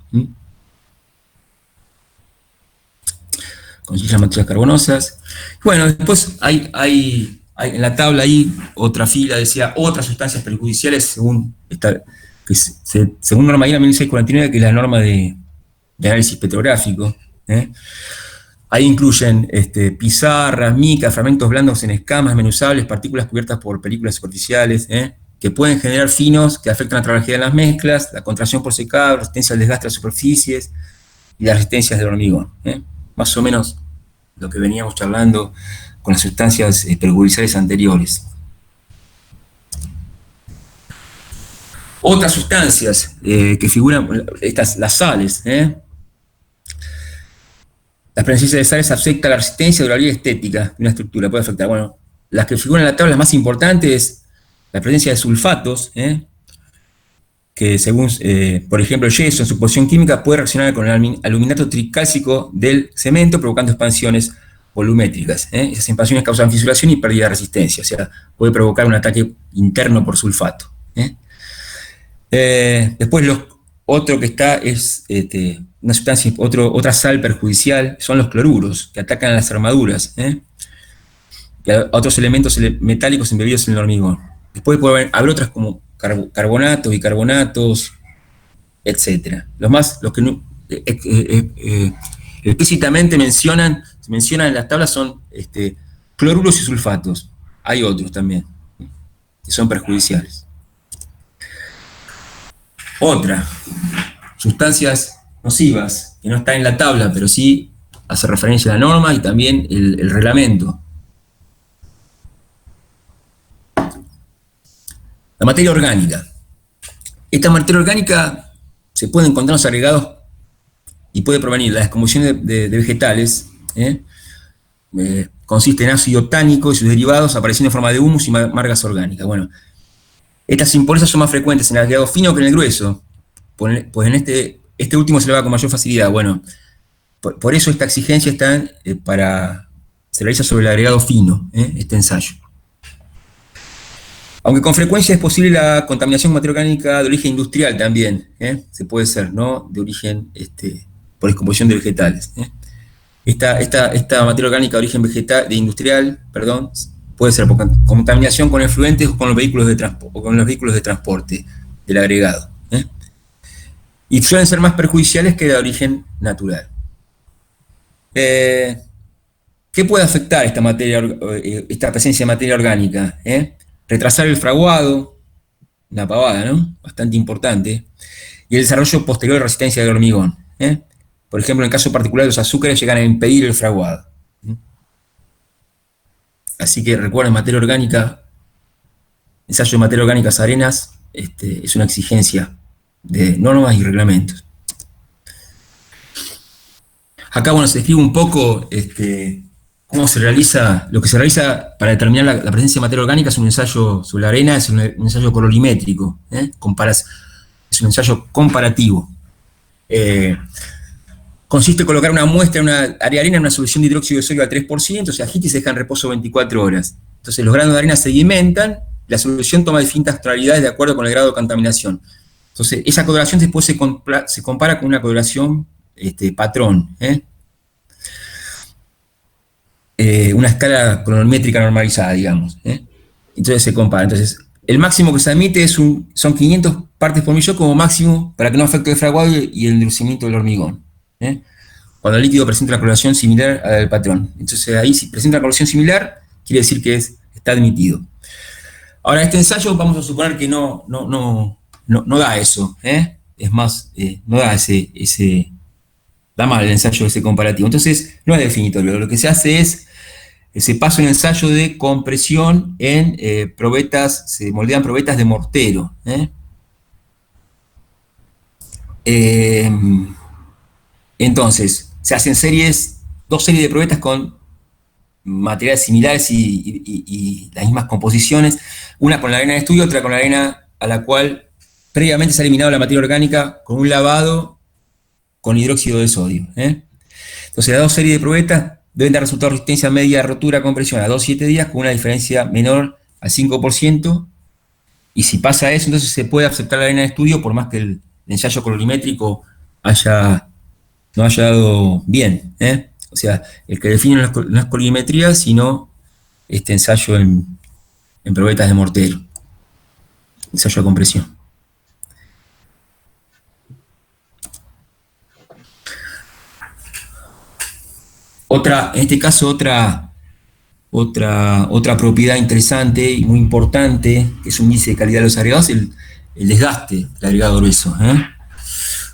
Conchillas materias carbonosas. Bueno, después hay en la tabla ahí otra fila, decía otras sustancias perjudiciales según norma IRA 1649, que es la norma de análisis petrográfico. Ahí incluyen pizarras, micas, fragmentos blandos en escamas menuzables, partículas cubiertas por películas superficiales, que pueden generar finos que afectan la trabajabilidad de las mezclas, la contracción por secado, resistencia al desgaste de las superficies y las resistencias del hormigón. Más o menos lo que veníamos charlando con las sustancias perjudiciales anteriores. Otras sustancias que figuran, las sales. La presencia de sales afecta la resistencia, durabilidad estética de una estructura, puede afectar. Bueno, las que figuran en la tabla, las más importantes, es la presencia de sulfatos, que según, por ejemplo, el yeso en su posición química puede reaccionar con el aluminato tricálcico del cemento, provocando expansiones volumétricas. Esas expansiones causan fisuración y pérdida de resistencia, o sea, puede provocar un ataque interno por sulfato. Después otro que está es una sustancia, otra sal perjudicial, son los cloruros, que atacan a las armaduras, y a otros elementos metálicos embebidos en el hormigón. Después puede haber otras como carbonatos, bicarbonatos, etc. Los que explícitamente mencionan se mencionan en las tablas son cloruros y sulfatos. Hay otros también, que son perjudiciales. Otra, sustancias nocivas, que no están en la tabla, pero sí hace referencia a la norma y también el reglamento. La materia orgánica. Esta materia orgánica se puede encontrar en los agregados y puede provenir de la descomposición de vegetales. Consiste en ácido tánico y sus derivados apareciendo en forma de humus y margas orgánicas. Bueno, estas impurezas son más frecuentes en el agregado fino que en el grueso, pues en este último se le va con mayor facilidad. Bueno, por eso esta exigencia está se realiza sobre el agregado fino, este ensayo. Aunque con frecuencia es posible la contaminación con materia orgánica de origen industrial también, se puede ser, ¿no? De origen, por descomposición de vegetales. Esta materia orgánica de origen industrial, puede ser por contaminación con efluentes o con los vehículos de transporte del agregado. Y suelen ser más perjudiciales que de origen natural. ¿Qué puede afectar esta presencia de materia orgánica? Retrasar el fraguado, una pavada, ¿no? Bastante importante, y el desarrollo posterior de resistencia del hormigón. Por ejemplo, en el caso particular, los azúcares llegan a impedir el fraguado. Así que recuerden, materia orgánica, ensayo de materia orgánicas arenas, es una exigencia de normas y reglamentos. Acá, bueno, se describe un poco cómo se realiza, lo que se realiza para determinar la presencia de materia orgánica. Es un ensayo sobre la arena, es un ensayo colorimétrico, es un ensayo comparativo. Consiste en colocar una muestra, una área de arena en una solución de hidróxido de sodio al 3%, se agita y se deja en reposo 24 horas. Entonces los granos de arena sedimentan, la solución toma distintas tonalidades de acuerdo con el grado de contaminación. Entonces esa coloración después se compara con una coloración patrón, una escala colorimétrica normalizada, digamos. Entonces se compara. Entonces, el máximo que se admite son 500 partes por millón como máximo para que no afecte el fraguado y el endurecimiento del hormigón. Cuando el líquido presenta una coloración similar a la del patrón. Entonces ahí, si presenta una coloración similar, quiere decir que está admitido. Ahora, este ensayo vamos a suponer que no da eso. Es más, no da da mal el ensayo ese comparativo. Entonces, no es definitorio. Lo que se hace es, se pasa un ensayo de compresión en probetas, se moldean probetas de mortero. Entonces, se hacen dos series de probetas con materiales similares y las mismas composiciones, una con la arena de estudio, otra con la arena a la cual previamente se ha eliminado la materia orgánica con un lavado con hidróxido de sodio. Entonces, las dos series de probetas deben dar resultado de resistencia media, rotura, compresión a 2-7 días con una diferencia menor al 5%, y si pasa eso, entonces se puede aceptar la arena de estudio por más que el ensayo colorimétrico no haya dado bien. O sea, el que define no es colorimetría, sino este ensayo en probetas de mortero, ensayo de compresión. En este caso, otra propiedad interesante y muy importante, que es un índice de calidad de los agregados, el desgaste del agregado grueso.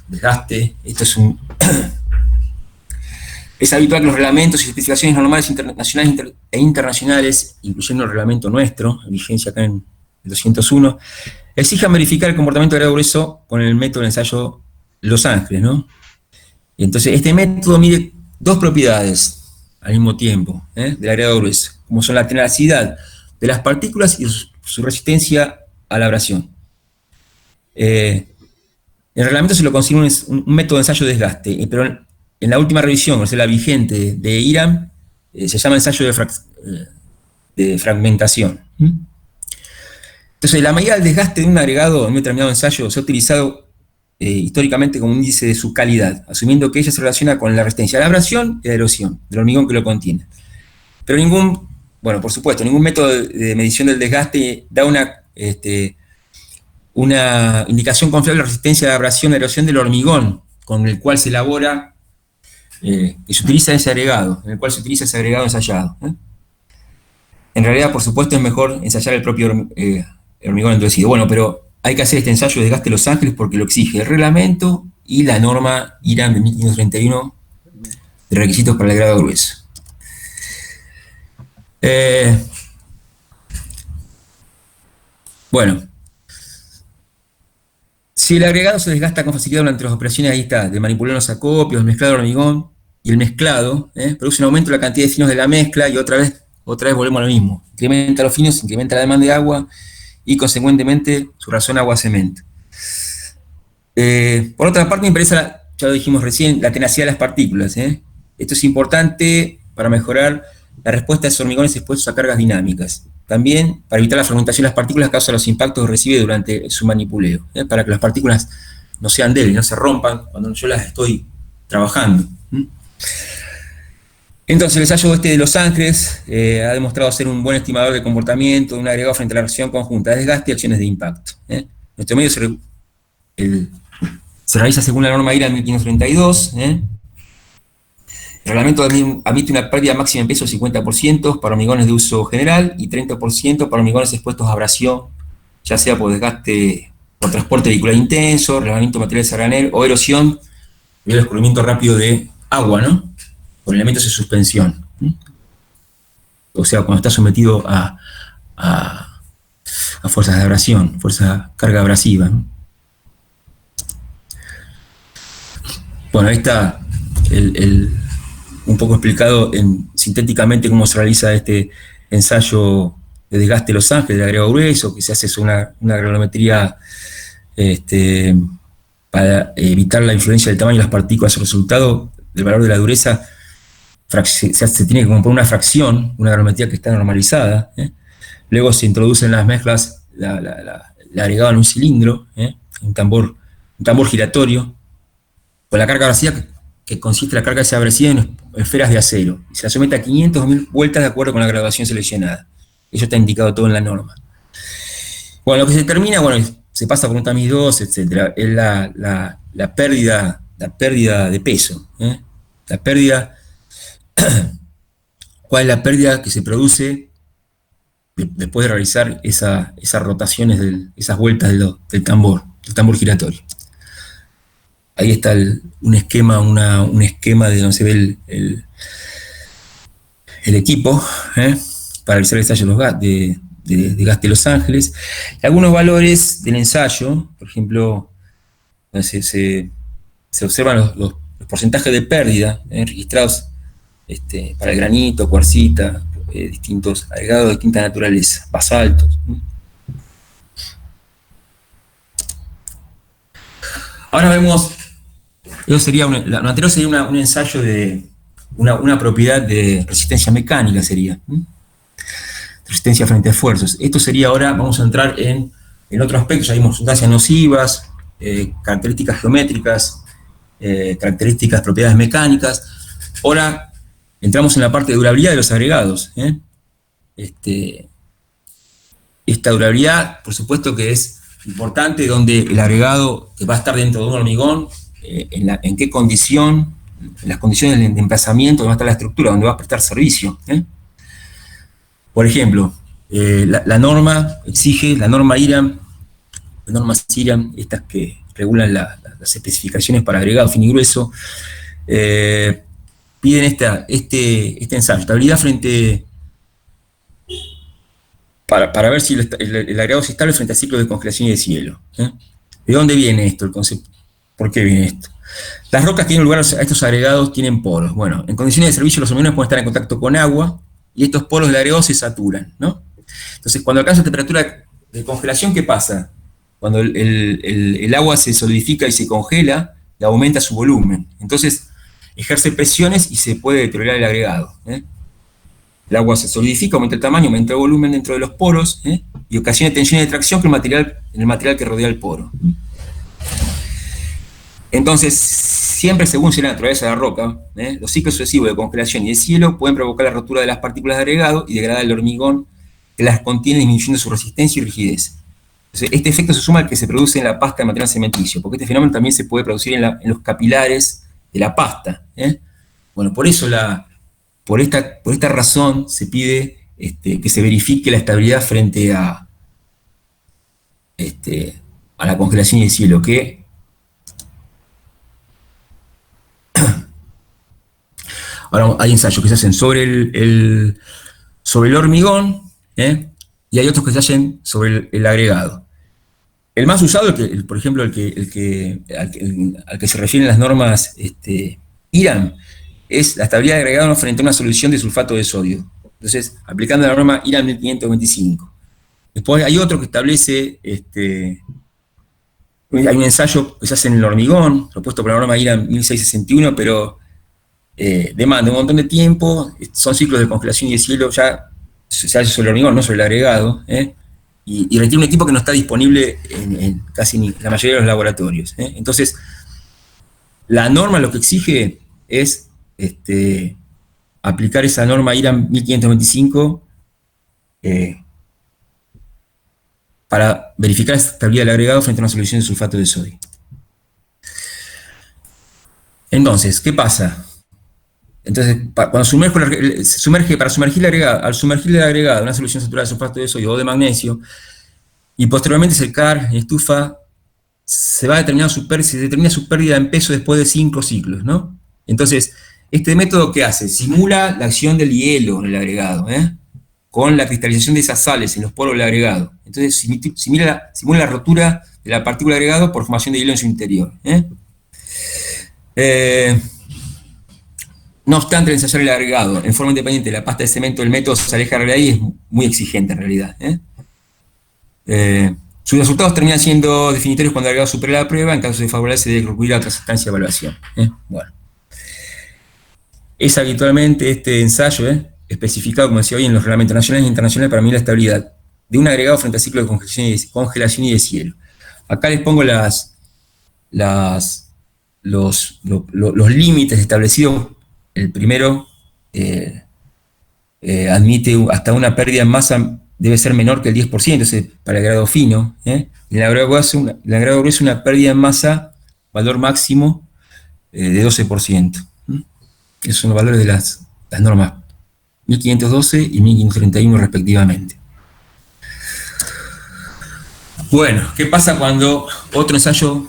Desgaste, esto es habitual que los reglamentos y especificaciones normales nacionales e internacionales, incluyendo el reglamento nuestro, en vigencia acá en el 201, exijan verificar el comportamiento del agregado grueso con el método del ensayo Los Ángeles, ¿no? Entonces, este método mide dos propiedades al mismo tiempo, del agregado grueso, como son la tenacidad de las partículas y su resistencia a la abrasión. En el reglamento se lo considera un método de ensayo de desgaste, pero en la última revisión, o sea, la vigente de IRAM, se llama ensayo de fragmentación. Entonces, la medida del desgaste de un agregado en un determinado ensayo se ha utilizado históricamente como un índice de su calidad, asumiendo que ella se relaciona con la resistencia a la abrasión y a la erosión del hormigón que lo contiene. Pero por supuesto, ningún método de medición del desgaste da una indicación confiable de la resistencia a la abrasión y a la erosión del hormigón con el cual se elabora que se utiliza ese agregado, en el cual se utiliza ese agregado ensayado. En realidad, por supuesto, es mejor ensayar el propio hormigón endurecido. Bueno, pero hay que hacer este ensayo de desgaste de Los Ángeles porque lo exige el reglamento y la norma IRAM de 1531 de requisitos para el grado grueso. Bueno, si el agregado se desgasta con facilidad durante las operaciones, ahí está, de manipular los acopios, el mezclado de hormigón y el mezclado, produce un aumento de la cantidad de finos de la mezcla y otra vez volvemos a lo mismo. Incrementa los finos, incrementa la demanda de agua y consecuentemente su razón agua-cemento. Por otra parte, me interesa, ya lo dijimos recién, la tenacidad de las partículas. Esto es importante para mejorar la respuesta de esos hormigones expuestos a cargas dinámicas. También para evitar la fragmentación de las partículas a causa de los impactos que recibe durante su manipuleo, para que las partículas no sean débiles, no se rompan cuando yo las estoy trabajando. Entonces, el ensayo de Los Ángeles ha demostrado ser un buen estimador de comportamiento de un agregado frente a la reacción conjunta de desgaste y acciones de impacto. Nuestro medio se realiza según la norma IRA 1532. El reglamento admite una pérdida máxima en peso del 50% para hormigones de uso general y 30% para hormigones expuestos a abrasión, ya sea por desgaste por transporte vehicular intenso, relevamiento de materiales a granel o erosión y el escurrimiento rápido de agua, ¿no? Con elementos de suspensión. O sea, cuando está sometido a fuerzas de abrasión, carga abrasiva, ¿no? Bueno, ahí está un poco explicado sintéticamente cómo se realiza este ensayo de desgaste de Los Ángeles, de agregado grueso, que se hace una granulometría para evitar la influencia del tamaño de las partículas. El resultado del valor de la dureza se tiene que componer una fracción, una granulometría que está normalizada. Luego se introducen las mezclas, la agregado en un cilindro, un tambor giratorio, con la carga abrasiva que consiste en la carga abrasiva en esferas de acero, y se la somete a 500.000 vueltas de acuerdo con la graduación seleccionada. Eso está indicado todo en la norma. Bueno, lo que se determina, se pasa por un tamiz 2, etc. Es la pérdida de peso. La pérdida, ¿cuál es la pérdida que se produce después de realizar esas rotaciones, esas vueltas del tambor giratorio? Ahí está un esquema de donde se ve el equipo para realizar el ensayo de desgaste de Los Ángeles. Y algunos valores del ensayo, por ejemplo, se observan los porcentajes de pérdida registrados para el granito, cuarcita, distintos agregados de distinta naturaleza, basaltos. Ahora vemos. Lo anterior sería un ensayo de una propiedad de resistencia mecánica, sería. Resistencia frente a esfuerzos. Esto sería ahora, vamos a entrar en otro aspecto, ya vimos sustancias nocivas, características geométricas, características, propiedades mecánicas. Ahora entramos en la parte de durabilidad de los agregados. Esta durabilidad, por supuesto que es importante, donde el agregado que va a estar dentro de un hormigón, en qué condición, en las condiciones de emplazamiento, donde va a estar la estructura, donde va a prestar servicio. Por ejemplo, la norma exige, la norma IRAM, las normas IRAM, estas que regulan las especificaciones para agregado fino y grueso, piden este ensayo, estabilidad frente, para ver si el agregado es estable frente a ciclos de congelación y de hielo. ¿De dónde viene esto, el concepto? ¿Por qué viene esto? Las rocas que tienen lugar a estos agregados tienen poros. Bueno, en condiciones de servicio los hormigón pueden estar en contacto con agua y estos poros del agregado se saturan, ¿no? Entonces, cuando alcanza temperatura de congelación, ¿qué pasa? Cuando el agua se solidifica y se congela, y aumenta su volumen. Entonces, ejerce presiones y se puede deteriorar el agregado. El agua se solidifica, aumenta el tamaño, aumenta el volumen dentro de los poros, y ocasiona tensiones de tracción en el material que rodea el poro. Entonces, siempre según sea la naturaleza de la roca, los ciclos sucesivos de congelación y de hielo pueden provocar la rotura de las partículas de agregado y degradar el hormigón que las contiene, disminuyendo su resistencia y rigidez. Entonces, este efecto se suma al que se produce en la pasta de material cementicio, porque este fenómeno también se puede producir en los capilares de la pasta. Bueno, por esta razón se pide que se verifique la estabilidad frente este, a la congelación y el hielo, que ahora hay ensayos que se hacen sobre el hormigón, ¿eh? Y hay otros que se hacen sobre el agregado. El más usado, por ejemplo, al que se refieren las normas IRAM, es la estabilidad de agregado frente a una solución de sulfato de sodio. Entonces, aplicando la norma IRAM 1525. Después hay otro que establece, hay un ensayo que se hace en el hormigón, propuesto por la norma IRAM 1661, pero demanda un montón de tiempo, son ciclos de congelación y deshielo, ya se hace sobre el hormigón, no sobre el agregado, y requiere un equipo que no está disponible en casi la mayoría de los laboratorios. Entonces, la norma lo que exige es aplicar esa norma IRAM 1525 para verificar la estabilidad del agregado frente a una solución de sulfato de sodio. Entonces, ¿qué pasa? Entonces, cuando para sumergir el agregado, al sumergir el agregado en una solución saturada de sulfato de sodio o de magnesio, y posteriormente secar en estufa, se determina su pérdida en peso después de 5 ciclos, ¿no? Entonces, este método, ¿qué hace? Simula la acción del hielo en el agregado, con la cristalización de esas sales en los poros del agregado. Entonces, simula la rotura de la partícula agregado por formación de hielo en su interior. No obstante, el ensayar el agregado en forma independiente de la pasta de cemento del método se aleja de la realidad y es muy exigente en realidad. Sus resultados terminan siendo definitorios cuando el agregado supera la prueba. En caso de favorecerse, se debe recurrir a otra instancia de evaluación. Bueno. Es habitualmente este ensayo especificado, como decía hoy, en los reglamentos nacionales e internacionales para medir la estabilidad de un agregado frente a ciclos de congelación y deshielo. Acá les pongo los límites establecidos. El primero admite hasta una pérdida en masa debe ser menor que el 10%, ese para el grado fino. El agregado grueso una pérdida en masa, valor máximo de 12%. Esos son los valores de las normas 1512 y 1531 respectivamente. Bueno, ¿qué pasa cuando otro ensayo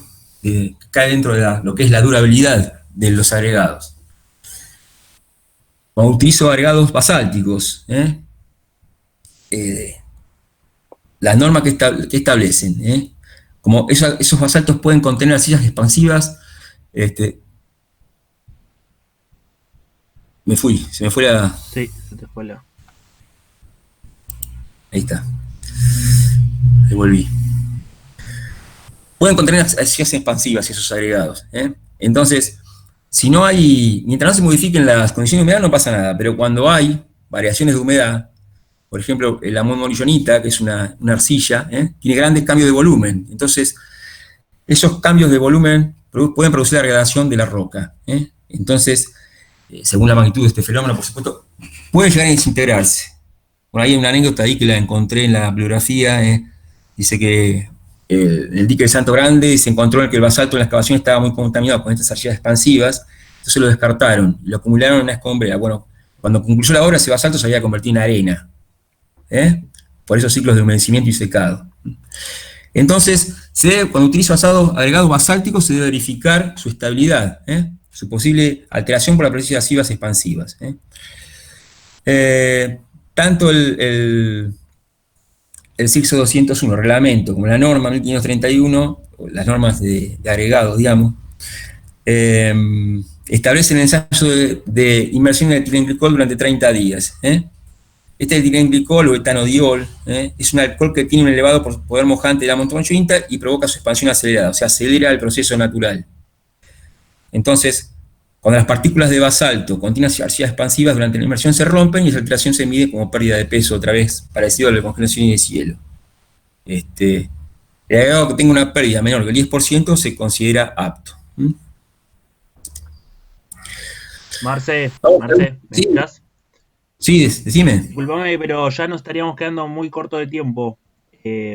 cae dentro de lo que es la durabilidad de los agregados? Cuando utilizo agregados basálticos, las normas que establecen, como esos basaltos pueden contener arcillas expansivas, se me fue la... Sí, se te fue la... Ahí está. Ahí volví. Pueden contener arcillas expansivas esos agregados. Entonces, mientras no se modifiquen las condiciones de humedad no pasa nada, pero cuando hay variaciones de humedad, por ejemplo, la monmorillonita, que es una arcilla, tiene grandes cambios de volumen. Entonces, esos cambios de volumen pueden producir la degradación de la roca. Entonces, según la magnitud de este fenómeno, por supuesto, puede llegar a desintegrarse. Bueno, hay una anécdota ahí que la encontré en la bibliografía. Dice que en el dique de Santo Grande se encontró en que el basalto en la excavación estaba muy contaminado con estas arcillas expansivas, entonces lo descartaron y lo acumularon en una escombrera. Bueno, cuando concluyó la obra, ese basalto se había convertido en arena, por esos ciclos de humedecimiento y secado. Entonces, cuando utilizo agregados basálticos, se debe verificar su estabilidad, su posible alteración por la presencia de arcillas expansivas. Tanto el CIRSO 201, reglamento, como la norma 1531, las normas de agregados, digamos, establecen el ensayo de inmersión en etilenglicol durante 30 días. Este etilenglicol o etanodiol es un alcohol que tiene un elevado poder mojante de la montonchointa y provoca su expansión acelerada, o sea, acelera el proceso natural. Entonces, cuando las partículas de basalto contienen arcillas expansivas durante la inmersión se rompen y esa alteración se mide como pérdida de peso, otra vez, parecido a la congelación y deshielo. El agregado que tenga una pérdida menor que el 10% se considera apto. Marce, ¿me Sí, escuchás? sí, decime. Disculpame, pero ya nos estaríamos quedando muy corto de tiempo.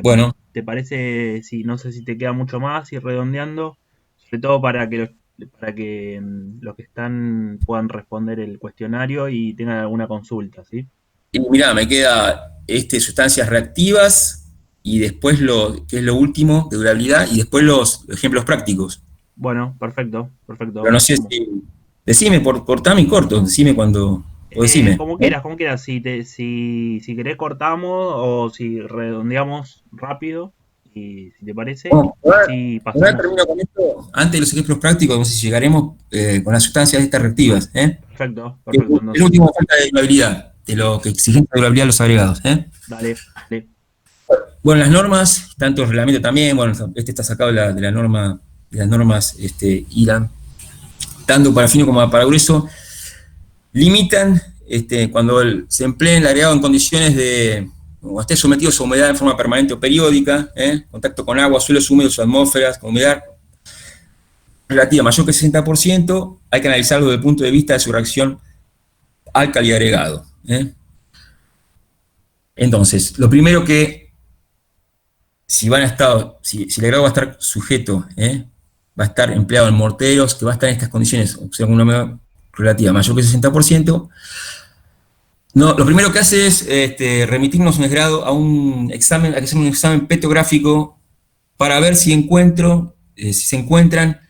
Bueno, ¿Te parece, no sé si te queda mucho más, ir redondeando? Sobre todo para que para que los que están puedan responder el cuestionario y tengan alguna consulta, ¿sí? Y mirá, me queda sustancias reactivas y después que es lo último, de durabilidad, y después los ejemplos prácticos. Bueno, perfecto, Pero perfecto. no sé si. Decime, cortame y corto, decime cuando. O decime. Como quieras, si querés cortamos o si redondeamos rápido, y si te parece, Bueno, así ahora pasamos. termino con esto. Antes de los ejemplos prácticos, no sé si llegaremos con las sustancias estas reactivas. Perfecto, Es perfecto, el entonces. último falta de durabilidad, de lo que exigente de durabilidad de los agregados. Dale, dale. Bueno, las normas, tanto el reglamento también, bueno, este está sacado de la norma, de las normas IRAM, tanto para fino como para grueso, limitan cuando se emplea el agregado en condiciones o esté sometido a humedad en forma permanente o periódica, contacto con agua, suelos húmedos o atmósferas, con humedad relativa mayor que el 60%, hay que analizarlo desde el punto de vista de su reacción álcali agregado. Entonces, lo primero que, si el agregado va a estar sujeto, va a estar empleado en morteros, que va a estar en estas condiciones, o sea, con una humedad relativa mayor que el 60%, no, lo primero que hace es remitirnos un grado a un examen, hay que hacer un examen petrográfico para ver si se encuentran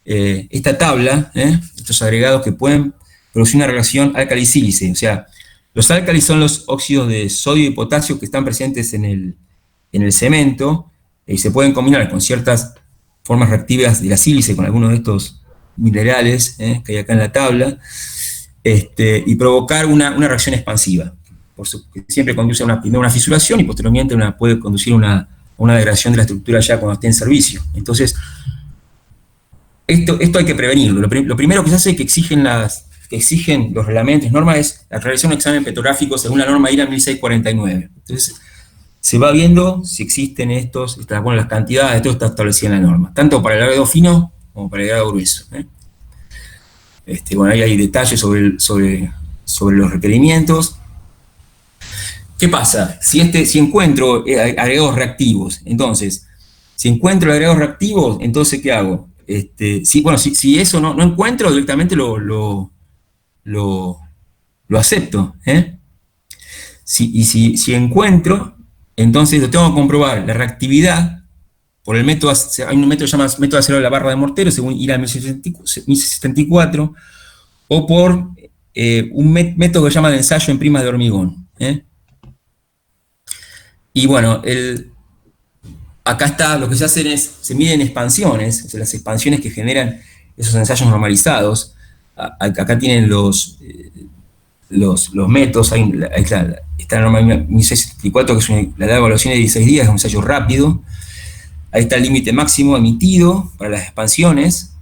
esta tabla, estos agregados que pueden producir una reacción álcali-sílice. O sea, los álcalis son los óxidos de sodio y potasio que están presentes en el cemento y se pueden combinar con ciertas formas reactivas de la sílice, con algunos de estos minerales que hay acá en la tabla, y provocar una reacción expansiva. Que siempre conduce primero a una fisuración y posteriormente puede conducir a una degradación de la estructura ya cuando esté en servicio. Entonces, esto hay que prevenirlo. Lo primero que se hace es que exigen los reglamentos, normas, es la realización de un examen petrográfico según la norma IRA 1649. Entonces, se va viendo si existen las cantidades, todo está establecido en la norma, tanto para el agregado fino como para el agregado grueso. Bueno, ahí hay detalles sobre los requerimientos. ¿Qué pasa? Si encuentro agregados reactivos, entonces, si encuentro agregados reactivos, entonces, ¿qué hago? Si eso no encuentro, directamente lo acepto. Si encuentro, entonces lo tengo que comprobar la reactividad por el método, hay un método que se llama método de acero de la barra de mortero, según IRA 1074, o por un método que se llama de ensayo en primas de hormigón. Y bueno, acá está, lo que se hacen se miden expansiones, o sea, las expansiones que generan esos ensayos normalizados. Acá tienen los métodos, está la norma 1674, que es la de evaluación de 16 días, es un ensayo rápido. Ahí está el límite máximo emitido para las expansiones.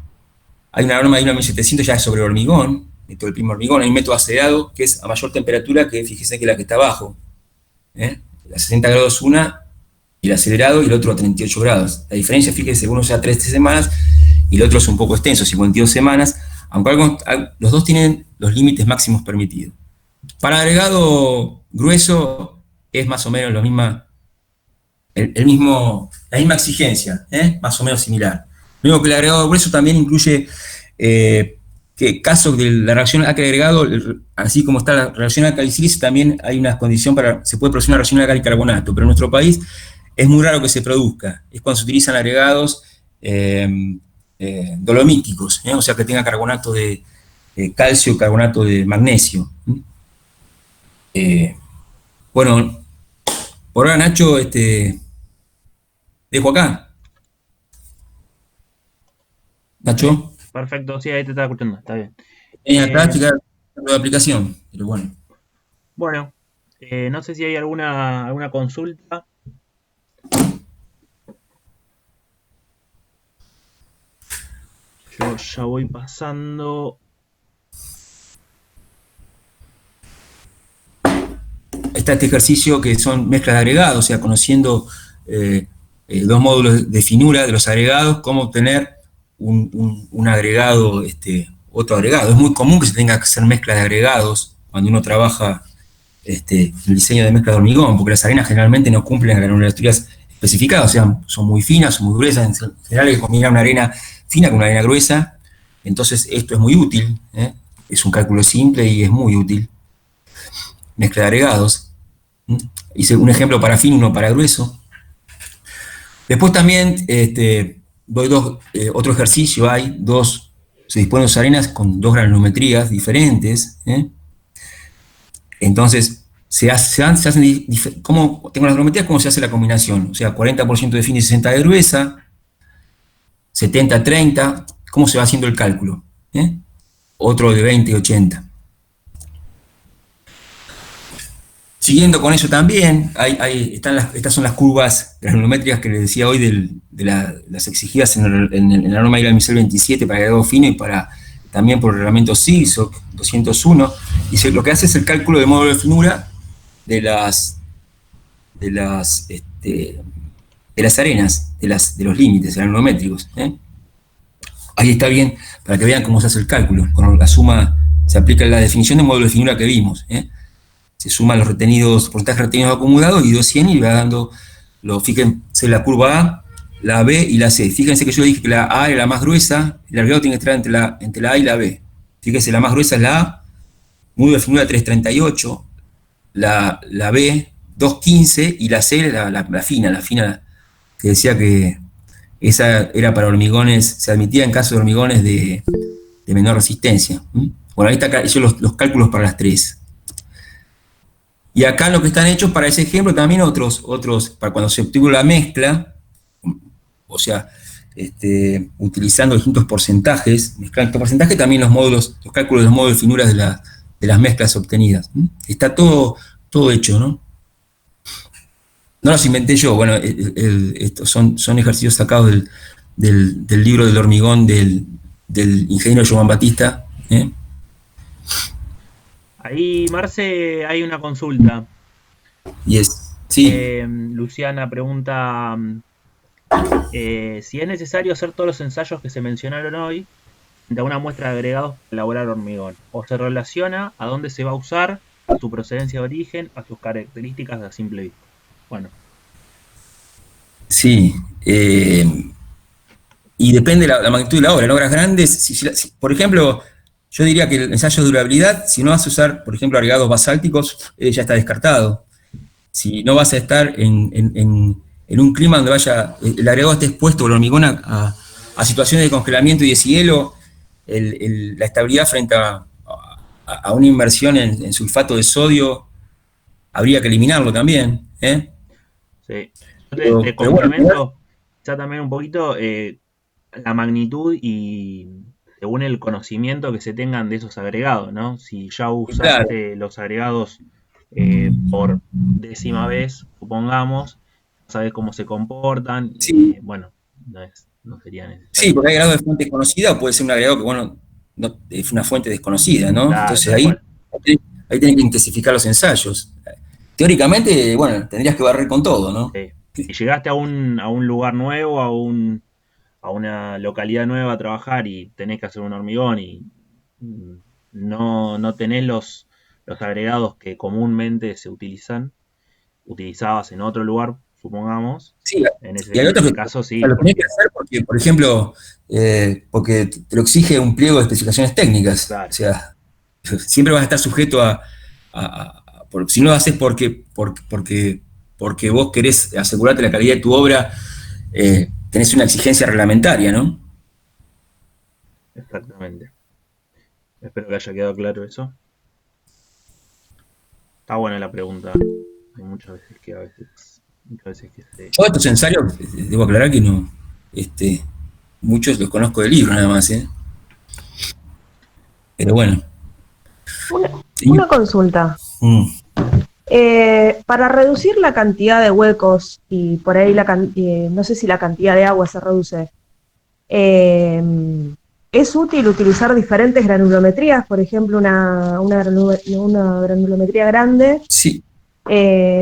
Hay una norma de 1700 ya sobre hormigón, método del primer hormigón. Hay un método acelerado que es a mayor temperatura, que fíjese que es la que está abajo. A 60 grados una, y el acelerado, y el otro a 38 grados. La diferencia, fíjese, uno ya 3 semanas y el otro es un poco extenso, 52 semanas, aunque los dos tienen los límites máximos permitidos. Para agregado grueso es más o menos la misma exigencia, más o menos similar. Lo único que el agregado grueso también incluye que casos de la reacción álcali-agregado, así como está la reacción álcali-sílice, también hay una condición se puede producir una reacción álcali-carbonato, pero en nuestro país es muy raro que se produzca. Es cuando se utilizan agregados dolomíticos, o sea que tenga carbonato de calcio, carbonato de magnesio. Bueno, por ahora, Nacho, dejo acá. Nacho. Perfecto, sí, ahí te estaba escuchando, está bien. En práctica de aplicación, pero bueno. Bueno, no sé si hay alguna consulta. Yo ya voy pasando. Está este ejercicio que son mezclas de agregados, o sea, conociendo dos módulos de finura de los agregados, cómo obtener un agregado, otro agregado. Es muy común que se tenga que hacer mezclas de agregados cuando uno trabaja el diseño de mezcla de hormigón, porque las arenas generalmente no cumplen las granulaturas especificadas, o sea, son muy finas, son muy gruesas. En general hay que combinar una arena fina con una arena gruesa. Entonces esto es muy útil, es un cálculo simple y es muy útil. Mezcla de agregados. Hice un ejemplo para fino, uno para grueso. Después también doy otro ejercicio, se disponen dos arenas con dos granulometrías diferentes. Entonces, se hacen, ¿cómo tengo las granulometrías? ¿Cómo se hace la combinación? O sea, 40% de fina y 60% de gruesa, 70-30, ¿cómo se va haciendo el cálculo? Otro de 20 y 80. Siguiendo con eso también, estas son las curvas granulométricas que les decía hoy de las exigidas en la norma IRA 27 para agregado fino y también por el reglamento CISOC 201, y lo que hace es el cálculo de módulo de finura de las arenas, de los límites granulométricos. Ahí está bien, para que vean cómo se hace el cálculo. Con la suma, se aplica la definición de módulo de finura que vimos. Se suman los porcentajes retenidos acumulados y 200 y va dando, fíjense la curva A, la B y la C. Fíjense que yo dije que la A era la más gruesa, el agregado tiene que estar entre la A y la B. Fíjense, la más gruesa es la A, módulo de finura 338, la B 215 y la C la fina, que decía que esa era para hormigones, se admitía en caso de hormigones de menor resistencia. Bueno, ahí está hice los cálculos para las tres. Y acá lo que están hechos para ese ejemplo también otros para cuando se obtuvo la mezcla, o sea, utilizando distintos porcentajes, mezclando estos porcentajes, también los cálculos de los módulos de finuras de las mezclas obtenidas. Está todo hecho, ¿no? No los inventé yo, bueno, estos son ejercicios sacados del libro del hormigón del ingeniero Joan Batista. Ahí, Marce, hay una consulta. Sí. Luciana pregunta si es necesario hacer todos los ensayos que se mencionaron hoy de una muestra de agregados para elaborar hormigón, o se relaciona a dónde se va a usar, a su procedencia de origen, a sus características a simple vista. Bueno. Sí. Y depende de la magnitud de la obra. En obras grandes, por ejemplo, yo diría que el ensayo de durabilidad, si no vas a usar, por ejemplo, agregados basálticos, ya está descartado. Si no vas a estar en un clima donde el agregado esté expuesto, el hormigón, a situaciones de congelamiento y deshielo, la estabilidad frente a una inversión en sulfato de sodio, habría que eliminarlo también. Sí. Yo te complemento ya también un poquito la magnitud y según el conocimiento que se tengan de esos agregados, ¿no? Si ya usaste los agregados por 10ª vez, supongamos, sabes cómo se comportan, sí. Bueno, no sería necesario. Sí, porque hay agregado de fuente desconocida, o puede ser un agregado que, bueno, no, es una fuente desconocida, ¿no? Claro, entonces ahí tienen que intensificar los ensayos. Teóricamente, bueno, tendrías que barrer con todo, ¿no? Sí. Si llegaste a un lugar nuevo, a una localidad nueva a trabajar y tenés que hacer un hormigón y no tenés los agregados que comúnmente se utilizabas en otro lugar, supongamos. Sí, en ese y hay otros caso sí. Lo tenés que hacer porque, por ejemplo, porque te lo exige un pliego de especificaciones técnicas. Claro. O sea, siempre vas a estar sujeto si no lo haces porque vos querés asegurarte la calidad de tu obra, tenés una exigencia reglamentaria, ¿no? Exactamente. Espero que haya quedado claro eso. Está buena la pregunta. Hay muchas veces que Todos estos ensayos, debo aclarar que no, muchos los conozco del libro nada más, pero bueno. Una consulta. Para reducir la cantidad de huecos y por ahí no sé si la cantidad de agua se reduce, ¿es útil utilizar diferentes granulometrías? Por ejemplo, una granulometría grande, sí,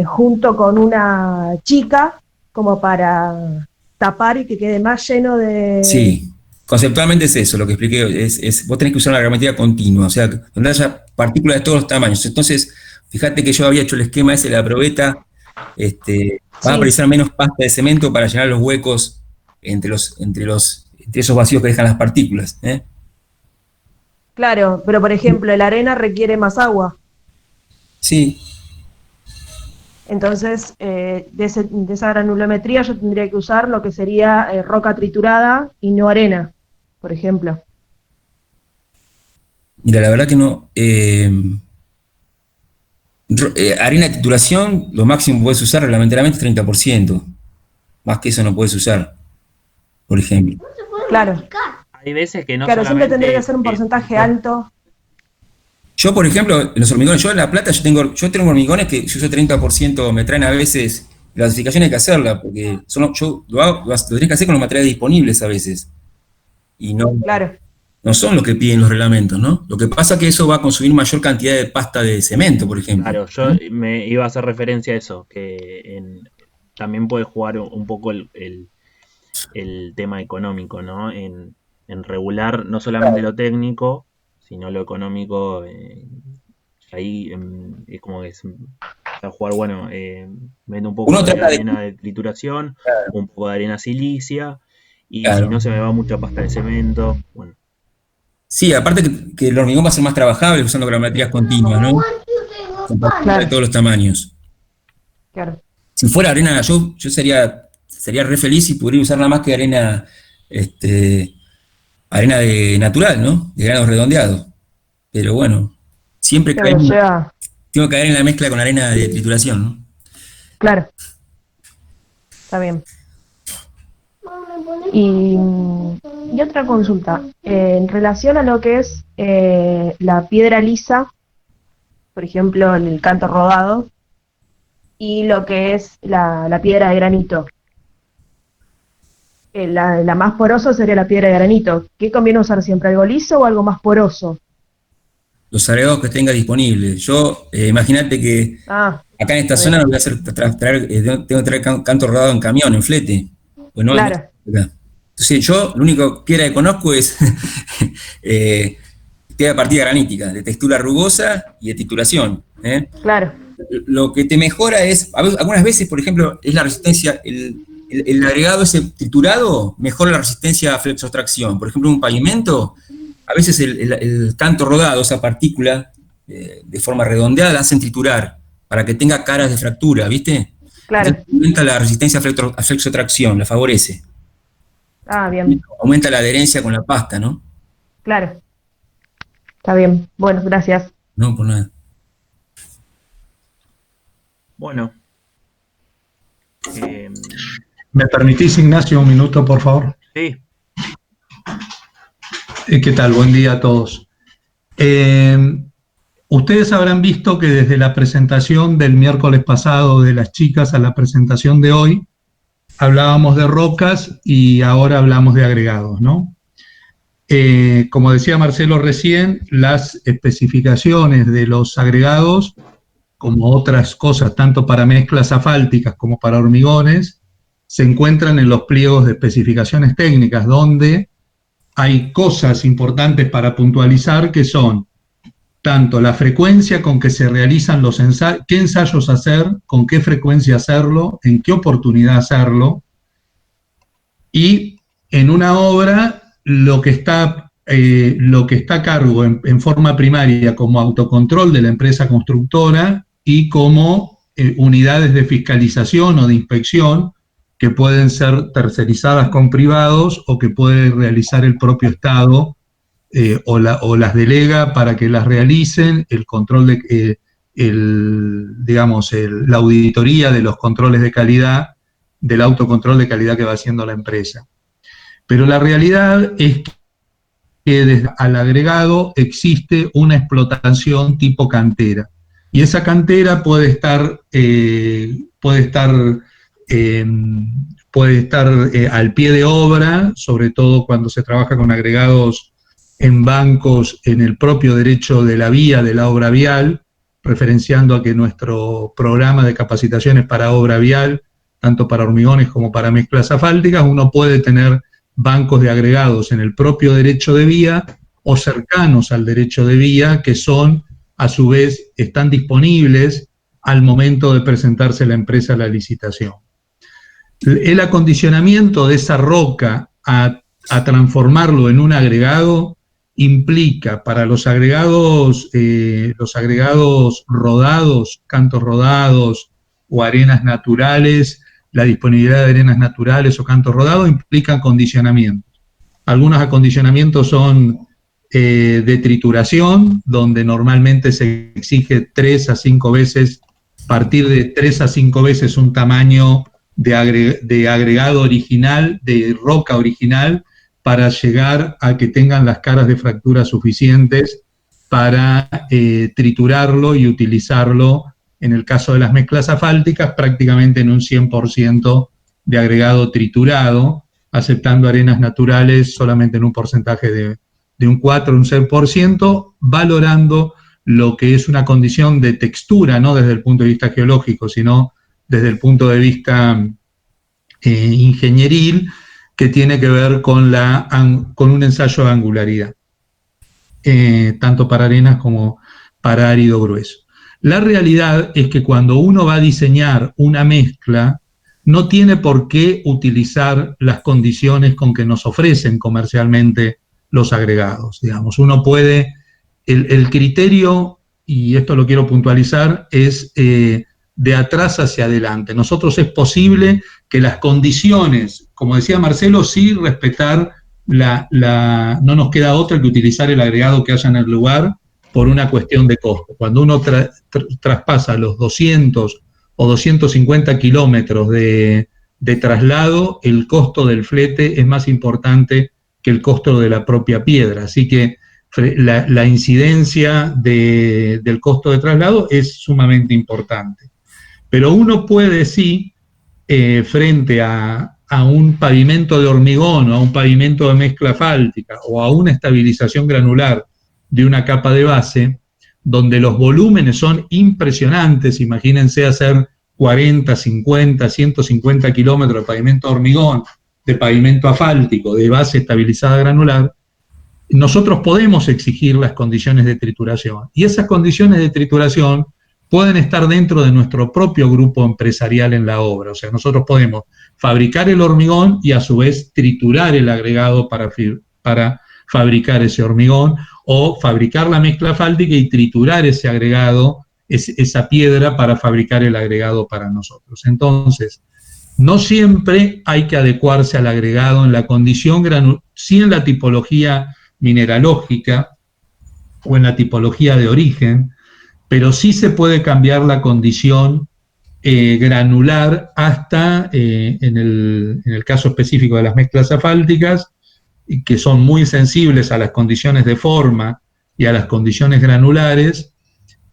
junto con una chica, como para tapar y que quede más lleno de... Sí, conceptualmente es eso, lo que expliqué, vos tenés que usar una granulometría continua, o sea, donde haya partículas de todos los tamaños. Entonces, fíjate que yo había hecho el esquema ese de la probeta, va a precisar menos pasta de cemento para llenar los huecos entre esos vacíos que dejan las partículas. Claro, pero por ejemplo, la arena requiere más agua. Sí, Entonces, de esa granulometría yo tendría que usar lo que sería roca triturada y no arena, por ejemplo. mira, la verdad que no. Arena de titulación, lo máximo que puedes usar reglamentariamente es 30%. Más que eso no puedes usar, por ejemplo. Claro, Hay veces que no claro, siempre tendría que solamente ser un porcentaje usar. alto. Yo, por ejemplo, en los hormigones, yo en La Plata, yo tengo hormigones que yo uso 30%, me traen a veces, la clasificación hay que hacerla, porque yo lo hago, lo tenés que hacer con los materiales disponibles a veces, y Claro, no son lo que piden los reglamentos, ¿no? Lo que pasa es que eso va a consumir mayor cantidad de pasta de cemento, por ejemplo, Claro, yo ¿no? me iba a hacer referencia a eso, también puede jugar un poco el tema económico, ¿no? En regular no solamente lo técnico, sino lo económico. Ahí es como que a jugar, bueno, meto un poco Uno de trata de, arena de trituración, un poco de arena silicia, y si no claro, se me va mucha pasta de cemento, bueno, sí, aparte que el hormigón va a ser más trabajable usando granulometrías continuas, ¿no? Con partículas de claro, todos los tamaños. claro. Si fuera arena, yo sería re feliz si pudiera usar nada más que arena, arena natural, ¿no? De granos redondeados. Pero bueno, siempre Claro, tengo que caer en la mezcla con arena de trituración, ¿no? claro, está bien. Y, y otra consulta, en relación a lo que es la piedra lisa, por ejemplo, el canto rodado, y lo que es la piedra de granito. La más porosa sería la piedra de granito. ¿Qué conviene usar siempre, algo liso o algo más poroso? Los agregados que tenga disponibles. Yo, imagínate que Ah, acá en esta está zona bien. no voy a hacer tengo que traer canto rodado en camión, en flete. Pues no, Claro, acá. Entonces yo, lo único piedra que conozco es eh, piedra partida granítica, de textura rugosa y de titulación. ¿Eh? claro. Lo que te mejora es, algunas veces, por ejemplo, es la resistencia, el agregado ese triturado mejora la resistencia a flexotracción. Por ejemplo, un pavimento, a veces el canto rodado, esa partícula, de forma redondeada, la hacen triturar para que tenga caras de fractura, ¿viste? Entonces Claro. aumenta la resistencia a flexotracción, la favorece. Ah, bien. Aumenta la adherencia con la pasta, ¿no? Claro. Está bien. Bueno, gracias. No, por nada. bueno, eh, ¿Me permitís, Ignacio, un minuto, por favor? sí, ¿Qué tal? Buen día a todos. Ustedes habrán visto que desde la presentación del miércoles pasado de las chicas a la presentación de hoy, hablábamos de rocas y ahora hablamos de agregados, ¿no? Como decía Marcelo recién, las especificaciones de los agregados, como otras cosas, tanto para mezclas asfálticas como para hormigones, se encuentran en los pliegos de especificaciones técnicas, donde hay cosas importantes para puntualizar que son tanto la frecuencia con que se realizan los ensayos, qué ensayos hacer, con qué frecuencia hacerlo, en qué oportunidad hacerlo, y en una obra lo que está a cargo en forma primaria como autocontrol de la empresa constructora y como unidades de fiscalización o de inspección que pueden ser tercerizadas con privados o que puede realizar el propio Estado o las delega para que las realicen, el control de, la auditoría de los controles de calidad, del autocontrol de calidad que va haciendo la empresa. Pero la realidad es que desde al agregado existe una explotación tipo cantera. Y esa cantera puede estar al pie de obra, sobre todo cuando se trabaja con agregados en bancos en el propio derecho de la vía, de la obra vial, referenciando a que nuestro programa de capacitaciones para obra vial, tanto para hormigones como para mezclas asfálticas, uno puede tener bancos de agregados en el propio derecho de vía o cercanos al derecho de vía, que son, a su vez, están disponibles al momento de presentarse la empresa a la licitación. El acondicionamiento de esa roca a transformarlo en un agregado implica para los agregados rodados, cantos rodados o arenas naturales, la disponibilidad de arenas naturales o cantos rodados implica acondicionamientos. Algunos acondicionamientos son de trituración, donde normalmente se exige 3 a 5 veces, partir de 3 a 5 veces un tamaño de agregado original, de roca original, para llegar a que tengan las caras de fractura suficientes para triturarlo y utilizarlo, en el caso de las mezclas asfálticas, prácticamente en un 100% de agregado triturado, aceptando arenas naturales solamente en un porcentaje de un 4 o un 6%, valorando lo que es una condición de textura, no desde el punto de vista geológico, sino desde el punto de vista ingenieril, que tiene que ver con un ensayo de angularidad, tanto para arenas como para árido grueso. La realidad es que cuando uno va a diseñar una mezcla, no tiene por qué utilizar las condiciones con que nos ofrecen comercialmente los agregados. Digamos, uno puede, el criterio, y esto lo quiero puntualizar, es de atrás hacia adelante. Nosotros es posible que las condiciones, como decía Marcelo, sí respetar no nos queda otra que utilizar el agregado que haya en el lugar por una cuestión de costo. Cuando uno traspasa los 200 o 250 kilómetros de traslado, el costo del flete es más importante que el costo de la propia piedra. Así que la incidencia del costo de traslado es sumamente importante. Pero uno puede sí, frente a un pavimento de hormigón o a un pavimento de mezcla asfáltica o a una estabilización granular de una capa de base, donde los volúmenes son impresionantes, imagínense hacer 40, 50, 150 kilómetros de pavimento de hormigón, de pavimento asfáltico, de base estabilizada granular, nosotros podemos exigir las condiciones de trituración. Y esas condiciones de trituración pueden estar dentro de nuestro propio grupo empresarial en la obra. O sea, nosotros podemos fabricar el hormigón y a su vez triturar el agregado para fabricar ese hormigón, o fabricar la mezcla asfáltica y triturar ese agregado, esa piedra, para fabricar el agregado para nosotros. Entonces, no siempre hay que adecuarse al agregado en la condición granular, sí en la tipología mineralógica o en la tipología de origen, pero sí se puede cambiar la condición granular hasta, en el caso específico de las mezclas asfálticas, que son muy sensibles a las condiciones de forma y a las condiciones granulares,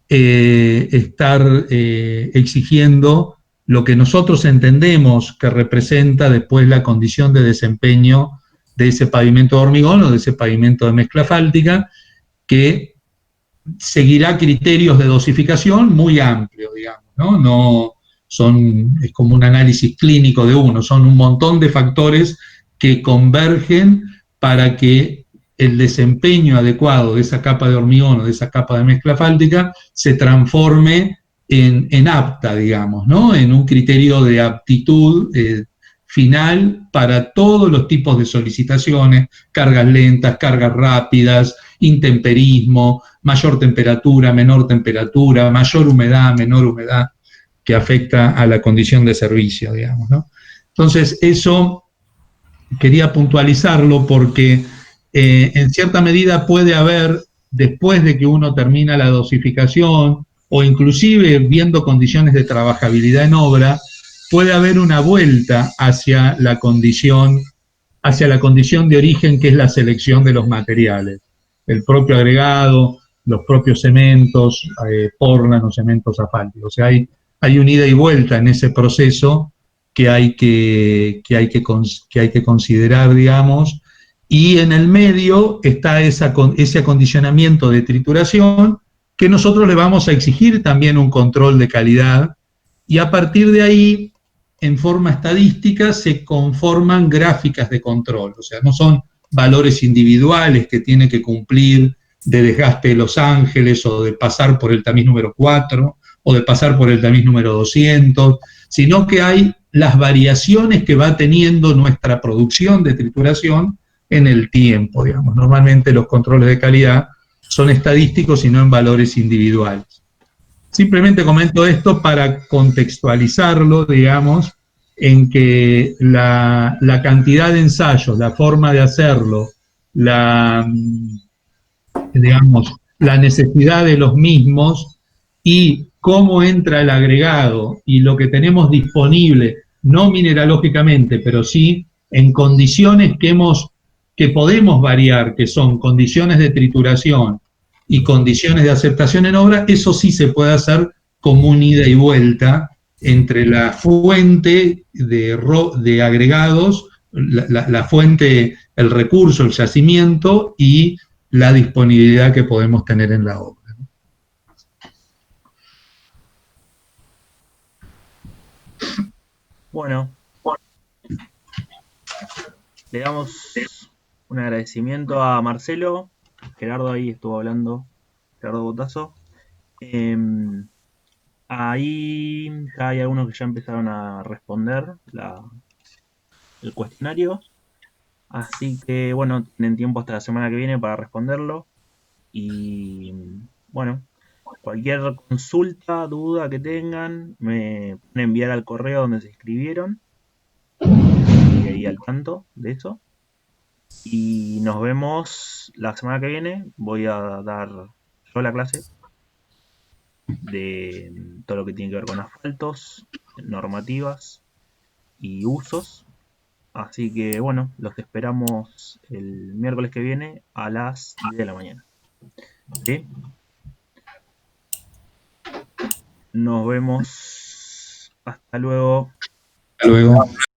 estar exigiendo lo que nosotros entendemos que representa después la condición de desempeño de ese pavimento de hormigón o de ese pavimento de mezcla asfáltica, que seguirá criterios de dosificación muy amplios, digamos, ¿no? Es como un análisis clínico de uno, son un montón de factores que convergen para que el desempeño adecuado de esa capa de hormigón o de esa capa de mezcla asfáltica se transforme en apta, digamos, ¿no? En un criterio de aptitud final para todos los tipos de solicitaciones, cargas lentas, cargas rápidas, intemperismo, mayor temperatura, menor temperatura, mayor humedad, menor humedad, que afecta a la condición de servicio, digamos, ¿no? Entonces, eso quería puntualizarlo porque en cierta medida puede haber, después de que uno termina la dosificación, o inclusive viendo condiciones de trabajabilidad en obra, puede haber una vuelta hacia la condición de origen, que es la selección de los materiales. El propio agregado, los propios cementos, portland o cementos asfálticos. O sea, hay un ida y vuelta en ese proceso que hay que considerar, digamos, y en el medio está ese acondicionamiento de trituración, que nosotros le vamos a exigir también un control de calidad, y a partir de ahí, en forma estadística, se conforman gráficas de control. O sea, no son valores individuales que tiene que cumplir de desgaste de Los Ángeles, o de pasar por el tamiz número 4, o de pasar por el tamiz número 200, sino que hay las variaciones que va teniendo nuestra producción de trituración en el tiempo, digamos. Normalmente los controles de calidad son estadísticos y no en valores individuales. Simplemente comento esto para contextualizarlo, digamos, en que la cantidad de ensayos, la forma de hacerlo, digamos, la necesidad de los mismos y cómo entra el agregado y lo que tenemos disponible, no mineralógicamente, pero sí en condiciones que podemos variar, que son condiciones de trituración y condiciones de aceptación en obra, eso sí se puede hacer como un ida y vuelta entre la fuente de agregados, la fuente, el recurso, el yacimiento y la disponibilidad que podemos tener en la obra. Bueno, le damos un agradecimiento a Marcelo. Gerardo ahí estuvo hablando, Gerardo Botazo. Ahí ya hay algunos que ya empezaron a responder el cuestionario. Así que bueno, tienen tiempo hasta la semana que viene para responderlo. Y bueno, cualquier consulta, duda que tengan, me pueden enviar al correo donde se inscribieron. Y ahí al tanto de eso. Y nos vemos la semana que viene. Voy a dar yo la clase de todo lo que tiene que ver con asfaltos, normativas y usos. Así que bueno, los esperamos el miércoles que viene a las 10 de la mañana. ¿Sí? Nos vemos. Hasta luego. Hasta luego.